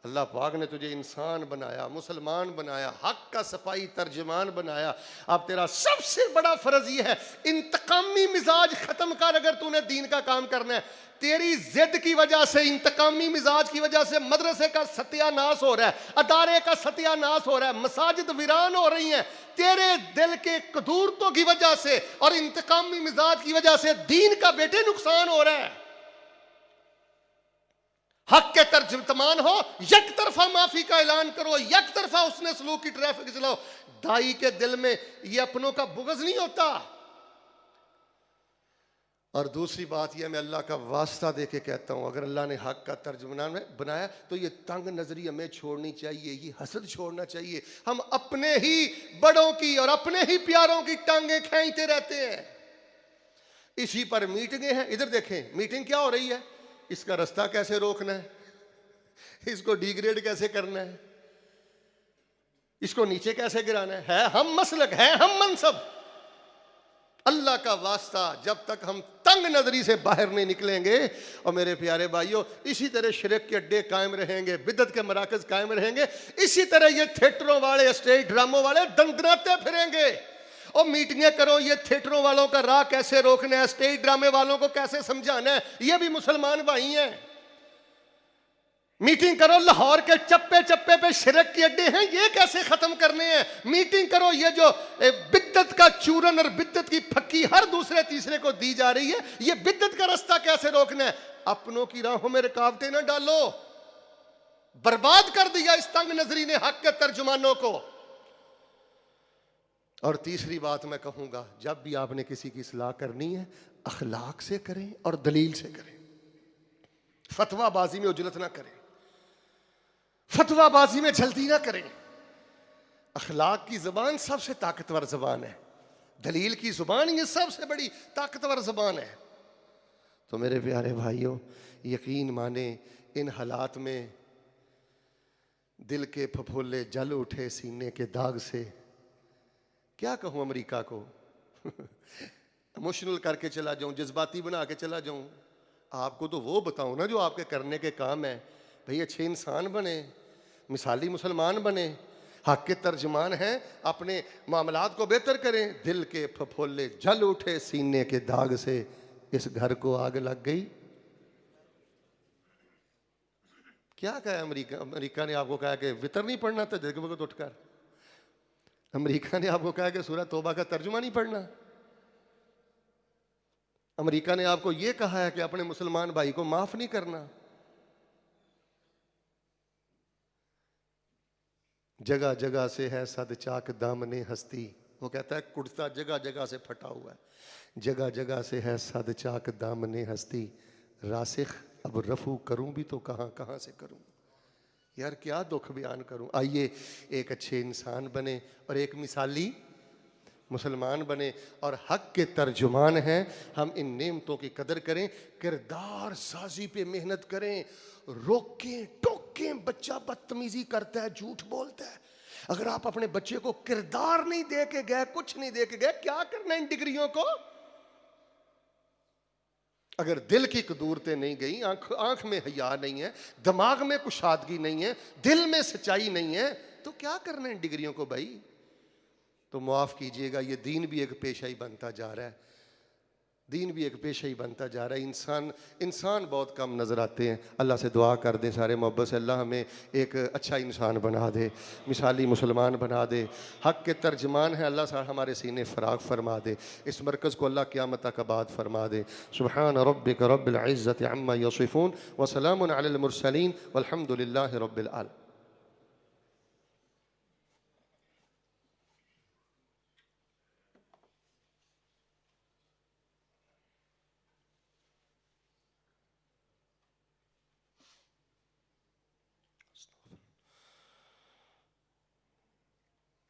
اللہ پاک نے تجھے انسان بنایا، مسلمان بنایا، حق کا صفائی ترجمان بنایا۔ اب تیرا سب سے بڑا فرض یہ ہے انتقامی مزاج ختم کر۔ اگر تو نے دین کا کام کرنا ہے، تیری ضد کی وجہ سے، انتقامی مزاج کی وجہ سے مدرسے کا ستیہ ناس ہو رہا ہے، ادارے کا ستیہ ناس ہو رہا ہے، مساجد ویران ہو رہی ہیں، تیرے دل کے قدورتوں کی وجہ سے اور انتقامی مزاج کی وجہ سے دین کا بیٹے نقصان ہو رہا ہے۔ حق کے ترجمان ہو، یک طرفہ معافی کا اعلان کرو، یک طرفہ اس نے سلوک کی ٹریفک چلاؤ۔ دائی کے دل میں یہ اپنوں کا بغض نہیں ہوتا۔ اور دوسری بات یہ میں اللہ کا واسطہ دے کے کہتا ہوں، اگر اللہ نے حق کا ترجمان بنایا تو یہ تنگ نظری ہمیں چھوڑنی چاہیے، یہ حسد چھوڑنا چاہیے۔ ہم اپنے ہی بڑوں کی اور اپنے ہی پیاروں کی ٹانگیں کھینچتے رہتے ہیں، اسی پر میٹنگیں ہیں۔ ادھر دیکھیں میٹنگ کیا ہو رہی ہے، اس کا رستہ کیسے روکنا ہے، اس کو ڈی گریڈ کیسے کرنا ہے، اس کو نیچے کیسے گرانا ہے ہم مسلک، ہے ہم منصب۔ اللہ کا واسطہ جب تک ہم تنگ نظری سے باہر نہیں نکلیں گے، اور میرے پیارے بھائیوں اسی طرح شرک کے اڈے قائم رہیں گے، بدعت کے مراکز قائم رہیں گے، اسی طرح یہ تھیٹروں والے، اسٹیج ڈراموں والے دندناتے پھریں گے۔ اور میٹنگیں کرو، یہ تھیٹروں والوں کا راہ کیسے روکنا ہے، اسٹیج ڈرامے والوں کو کیسے سمجھانا ہے، یہ بھی مسلمان بھائی ہیں۔ میٹنگ کرو لاہور کے چپے چپے پہ شرک کے اڈے ہیں، یہ کیسے ختم کرنے ہیں؟ میٹنگ کرو یہ جو بدعت کا چورن اور بدعت کی پھکی ہر دوسرے تیسرے کو دی جا رہی ہے، یہ بدعت کا رستہ کیسے روکنا ہے؟ اپنوں کی راہوں میں رکاوٹیں نہ ڈالو. برباد کر دیا اس تنگ نظری نے حق کے ترجمانوں کو. اور تیسری بات میں کہوں گا، جب بھی آپ نے کسی کی اصلاح کرنی ہے اخلاق سے کریں اور دلیل سے کریں. فتویٰ بازی میں عجلت نہ کریں، فتویٰ بازی میں جلدی نہ کریں. اخلاق کی زبان سب سے طاقتور زبان ہے، دلیل کی زبان یہ سب سے بڑی طاقتور زبان ہے. تو میرے پیارے بھائیوں، یقین مانیں ان حالات میں دل کے پھپھولے جل اٹھے سینے کے داغ سے. کیا کہوں امریکہ کو؟ ایموشنل کر کے چلا جاؤں، جذباتی بنا کے چلا جاؤں؟ آپ کو تو وہ بتاؤں نا جو آپ کے کرنے کے کام ہے. بھئی اچھے انسان بنے، مثالی مسلمان بنے، حق کے ترجمان ہیں، اپنے معاملات کو بہتر کریں. دل کے پھپھولے جل اٹھے سینے کے داغ سے، اس گھر کو آگ لگ گئی. کیا کہا امریکہ نے آپ کو کہا کہ وطر نہیں پڑھنا تھا جگہ وقت اٹھ کر؟ امریکہ نے آپ کو کہا کہ سورہ توبہ کا ترجمہ نہیں پڑھنا؟ امریکہ نے آپ کو یہ کہا ہے کہ اپنے مسلمان بھائی کو معاف نہیں کرنا؟ جگہ جگہ سے ہے صد چاک دامن ہستی. وہ کہتا ہے کرتا جگہ جگہ سے پھٹا ہوا ہے، جگہ جگہ سے ہے صد چاک دامن ہستی. راسخ اب رفو کروں بھی تو کہاں کہاں سے کروں. یار کیا دکھ بیان کروں. آئیے ایک اچھے انسان بنے اور ایک مثالی مسلمان بنے اور حق کے ترجمان ہیں. ہم ان نعمتوں کی قدر کریں، کردار سازی پہ محنت کریں، روکیں ٹوکیں. بچہ بدتمیزی کرتا ہے، جھوٹ بولتا ہے، اگر آپ اپنے بچے کو کردار نہیں دے کے گئے، کچھ نہیں دے کے گئے، کیا کرنا ان ڈگریوں کو؟ اگر دل کی قدورتیں نہیں گئیں، آنکھ میں حیا نہیں ہے، دماغ میں کشادگی نہیں ہے، دل میں سچائی نہیں ہے، تو کیا کرنا ان ڈگریوں کو بھائی؟ تو معاف کیجئے گا، یہ دین بھی ایک پیشہ ہی بنتا جا رہا ہے، دین بھی ایک پیشہ ہی بنتا جا رہا ہے. انسان بہت کم نظر آتے ہیں. اللہ سے دعا کر دیں سارے محبت سے، اللہ ہمیں ایک اچھا انسان بنا دے، مثالی مسلمان بنا دے، حق کے ترجمان ہیں. اللہ سارا ہمارے سینے فراغ فرما دے، اس مرکز کو اللہ قیامت تک آباد فرما دے. سبحان ربک رب العزت عما یصفون وسلام علی المرسلین والحمد للہ رب العالمین.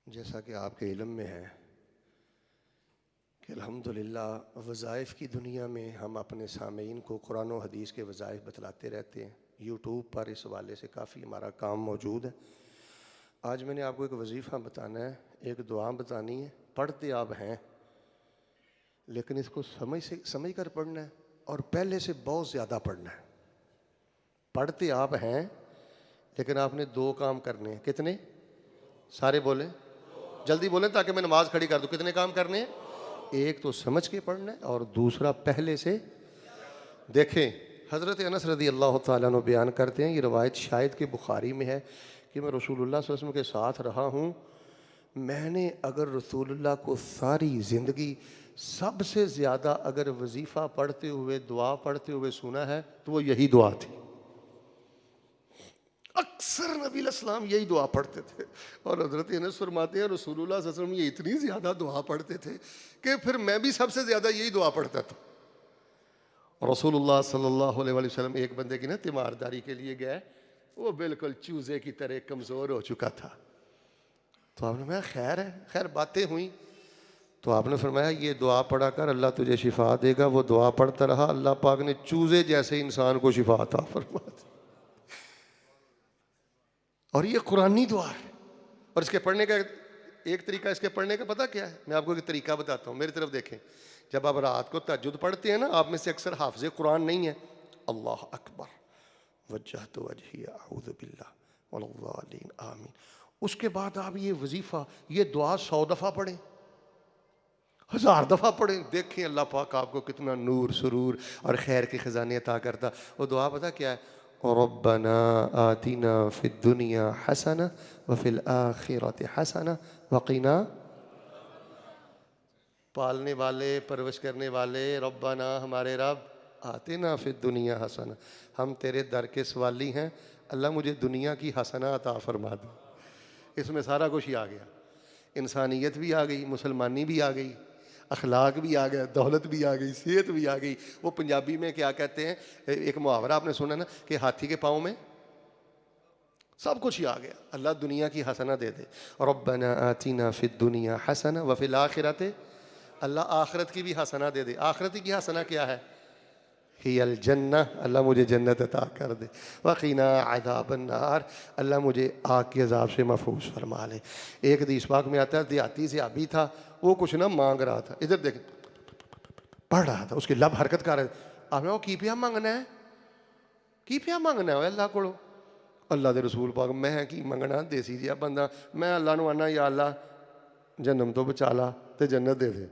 جیسا کہ آپ کے علم میں ہے کہ الحمدللہ وظائف کی دنیا میں ہم اپنے سامعین کو قرآن و حدیث کے وظائف بتلاتے رہتے ہیں. یوٹیوب پر اس حوالے سے کافی ہمارا کام موجود ہے. آج میں نے آپ کو ایک وظیفہ بتانا ہے، ایک دعا بتانی ہے. پڑھتے آپ ہیں لیکن اس کو سمجھ کر پڑھنا ہے اور پہلے سے بہت زیادہ پڑھنا ہے. پڑھتے آپ ہیں لیکن آپ نے دو کام کرنے ہیں. کتنے؟ سارے بولیں، جلدی بولیں تاکہ میں نماز کھڑی کر دوں. کتنے کام کرنے ہیں؟ ایک تو سمجھ کے پڑھنا ہے اور دوسرا پہلے سے. دیکھیں حضرت انس رضی اللہ تعالیٰ عنہ بیان کرتے ہیں، یہ روایت شاید کہ بخاری میں ہے، کہ میں رسول اللہ صلی اللہ علیہ وسلم کے ساتھ رہا ہوں، میں نے اگر رسول اللہ کو ساری زندگی سب سے زیادہ اگر وظیفہ پڑھتے ہوئے دعا پڑھتے ہوئے سنا ہے تو وہ یہی دعا تھی. اکثر نبی علیہ السلام یہی دعا پڑھتے تھے. اور حضرت انس فرماتے ہیں رسول اللہ صلی اللہ علیہ وسلم یہ اتنی زیادہ دعا پڑھتے تھے کہ پھر میں بھی سب سے زیادہ یہی دعا پڑھتا تھا. رسول اللہ صلی اللہ علیہ وسلم ایک بندے کی تیمارداری کے لیے گئے، وہ بالکل چوزے کی طرح کمزور ہو چکا تھا. تو آپ نے فرمایا خیر ہے، خیر باتیں ہوئیں. تو آپ نے فرمایا یہ دعا پڑھا کر اللہ تجھے شفا دے گا. وہ دعا پڑھتا رہا، اللہ پاک نے چوزے جیسے انسان کو شفا عطا فرما دی. اور یہ قرآنی دعا ہے. اور اس کے پڑھنے کا ایک طریقہ، اس کے پڑھنے کا پتہ کیا ہے؟ میں آپ کو ایک طریقہ بتاتا ہوں، میری طرف دیکھیں. جب آپ رات کو تہجد پڑھتے ہیں نا، آپ میں سے اکثر حافظ قرآن نہیں ہے. اللہ اکبر وجہت وجہی اعوذ باللہ والضالین آمین. اس کے بعد آپ یہ وظیفہ، یہ دعا 100 دفعہ پڑھیں، 1000 دفعہ پڑھیں. دیکھیں اللہ پاک آپ کو کتنا نور سرور اور خیر کے خزانے عطا کرتا. وہ دعا پتہ کیا ہے؟ ربنا آتنا فی الدنیا حسنہ وفی الآخرۃ حسنہ وقنا، پالنے والے، پرورش کرنے والے، ربنا ہمارے رب، آتنا فی الدنیا حسنہ، ہم تیرے در کے سوالی ہیں، اللہ مجھے دنیا کی حسنہ عطا فرما دے۔ اس میں سارا کچھ ہی آ گیا، انسانیت بھی آ گئی، مسلمانی بھی آ گئی، اخلاق بھی آ گیا، دولت بھی آ گئی، صحت بھی آ گئی۔ وہ پنجابی میں کیا کہتے ہیں، ایک محاورہ آپ نے سنا نا کہ ہاتھی کے پاؤں میں سب کچھ ہی آ گیا۔ اللہ دنیا کی حسنہ دے دے، ربنا آتنا فی الدنیا حسنہ وفی الآخرۃ، اللہ آخرت کی بھی حسنہ دے دے۔ آخرت کی حسنہ کیا ہے؟ ہی الجنہ، اللہ مجھے جنت عطا کر دے، وقنا عذاب النار، اللہ مجھے آگ کے عذاب سے محفوظ فرما لے۔ ایک حدیث پاک میں آتا ہے دیہاتی صحابی تھا، وہ کچھ نہ مانگ رہا تھا، ادھر دیکھ پڑھ رہا تھا، اس کے لب حرکت کر رہے تھے، آپ نے وہ کی پیا مانگنا ہے، کی پیا مانگنا ہے اللہ کو؟ اللہ دے رسول پاک، میں کی منگنا، دیسی جہا بندہ، میں اللہ نو آنا یا اللہ جنم تو بچا لا تے جنت دے دے۔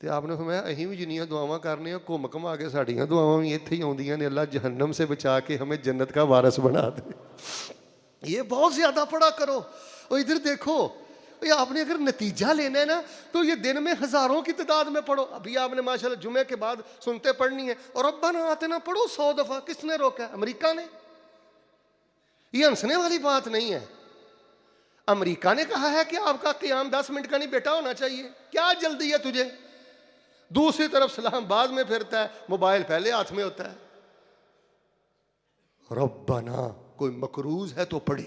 تے آپ نے فرمایا اہیں بھی جنیاں دعاواں کرنے ہیں، گھوم گھما کے ساڈیاں دعاواں بھی اتنے ہی آندیاں نے، اللہ جہنم سے بچا کے ہمیں جنت کا وارث بنا دے۔ یہ بہت زیادہ پڑھا کرو۔ اور ادھر دیکھو، یہ آپ نے اگر نتیجہ لینا ہے نا تو یہ دن میں ہزاروں کی تعداد میں پڑھو۔ ابھی آپ نے ماشاءاللہ جمعے کے بعد سنتے پڑھنی ہے، اور ربنا آتنا پڑھو 100 دفعہ۔ کس نے روکا ہے؟ امریکہ نے؟ یہ ہنسنے والی بات نہیں ہے۔ امریکہ نے کہا ہے کہ آپ کا قیام 10 منٹ کا نہیں بیٹا ہونا چاہیے، کیا جلدی ہے تجھے؟ دوسری طرف اسلام بعد میں پھرتا ہے، موبائل پہلے ہاتھ میں ہوتا ہے۔ ربنا، کوئی مقروض ہے تو پڑھے،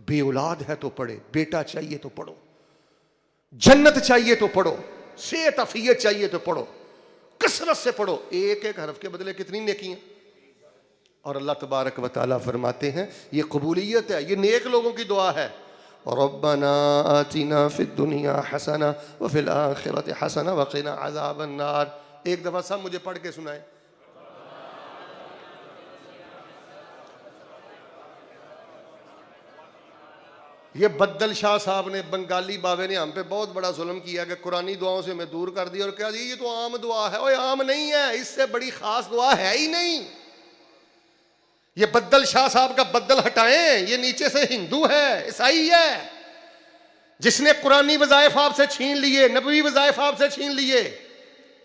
بے اولاد ہے تو پڑھے، بیٹا چاہیے تو پڑھو، جنت چاہیے تو پڑھو، صحت عافیت چاہیے تو پڑھو، کثرت سے پڑھو، ایک ایک حرف کے بدلے کتنی نیکیاں۔ اور اللہ تبارک و تعالیٰ فرماتے ہیں یہ قبولیت ہے، یہ نیک لوگوں کی دعا ہے۔ ربنا آتنا فی الدنیا حسنہ وفی الآخرۃ حسنہ وقنا عذاب النار۔ ایک دفعہ سب مجھے پڑھ کے سنائیں۔ یہ بدل شاہ صاحب نے، بنگالی بابے نے ہم پہ بہت بڑا ظلم کیا کہ قرآنی دعاؤں سے ہمیں دور کر دیا اور کہا جی یہ تو عام دعا ہے۔ اوے عام نہیں ہے، اس سے بڑی خاص دعا ہے ہی نہیں۔ یہ بدل شاہ صاحب کا بدل ہٹائیں، یہ نیچے سے ہندو ہے، عیسائی ہے، جس نے قرآنی وظائف آپ سے چھین لیے، نبوی وظائف آپ سے چھین لیے۔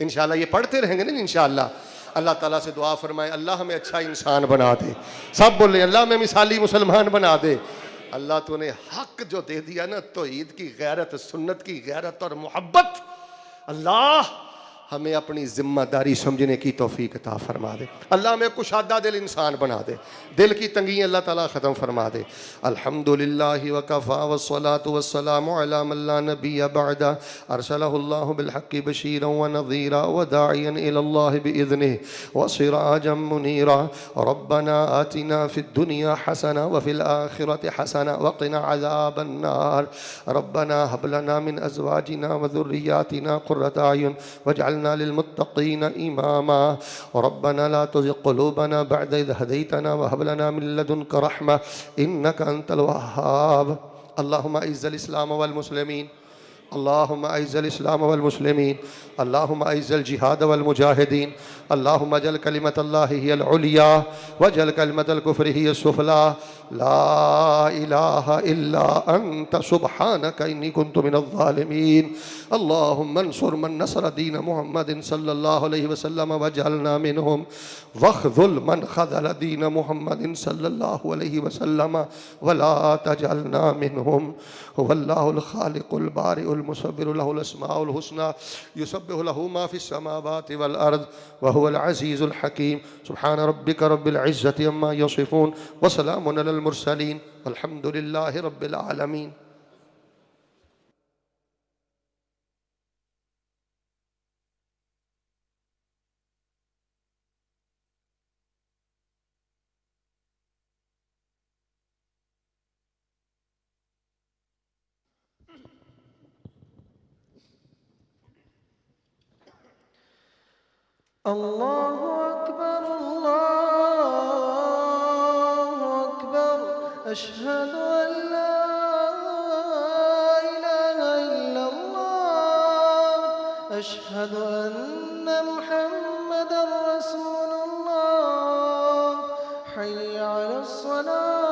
انشاءاللہ یہ پڑھتے رہیں گے نا انشاءاللہ۔ اللہ تعالیٰ سے دعا فرمائے اللہ ہمیں اچھا انسان بنا دے، سب بولیں اللہ ہمیں مثالی مسلمان بنا دے۔ اللہ تو نے حق جو دے دیا نا، توحید کی غیرت، سنت کی غیرت اور محبت، اللہ ہمیں اپنی ذمہ داری سمجھنے کی توفیق عطا فرما دے۔ اللہ ہمیں کشادہ دل انسان بنا دے، دل کی تنگی اللہ تعالیٰ ختم فرما دے۔ الحمدللہ وکفا والصلاة والسلام علی من لا نبی بعد ارسلہ اللہ بالحق بشیرا ونذیرا وداعیا الی اللہ باذنہ وسراجا منیرا۔ ربنا آتنا فی الدنیا حسنہ وفی الآخرۃ حسنہ وقنا عذاب النار۔ ربنا هب لنا من ازواجنا وذریاتنا قرۃ اعین واجعلنا للمتقین اماما۔ ربنا لا تزغ قلوبنا بعد اذ هديتنا وهب لنا من لدنك رحمة انك انت الوهاب۔ اللهم اعز الاسلام والمسلمين، اللهم اعز الاسلام والمسلمين، اللهم اعز الجهاد والمجاهدين، اللهم اجعل كلمة الله هي العليا واجعل كلمة الكفر هي السفلى، لا إله إلا أنت سبحانك إني كنت من الظالمين۔ اللهم انصر من نصر دين محمد صلى الله عليه وسلم واجعلنا منهم، واخذل من خذل دين محمد صلى الله عليه وسلم ولا تجعلنا منهم۔ هو الله الخالق البارئ المصور، له الأسماء الحسنى، يسبح له ما في السماوات والأرض وهو العزيز الحكيم۔ سبحان ربك رب العزة عما يصفون وسلام على المرسلين والحمد لله رب العالمين۔ اللہ اکبر، اللہ اکبر، اشہد ان لا الہ الا اللہ، اشہد ان محمد رسول اللہ، حي على الصلاة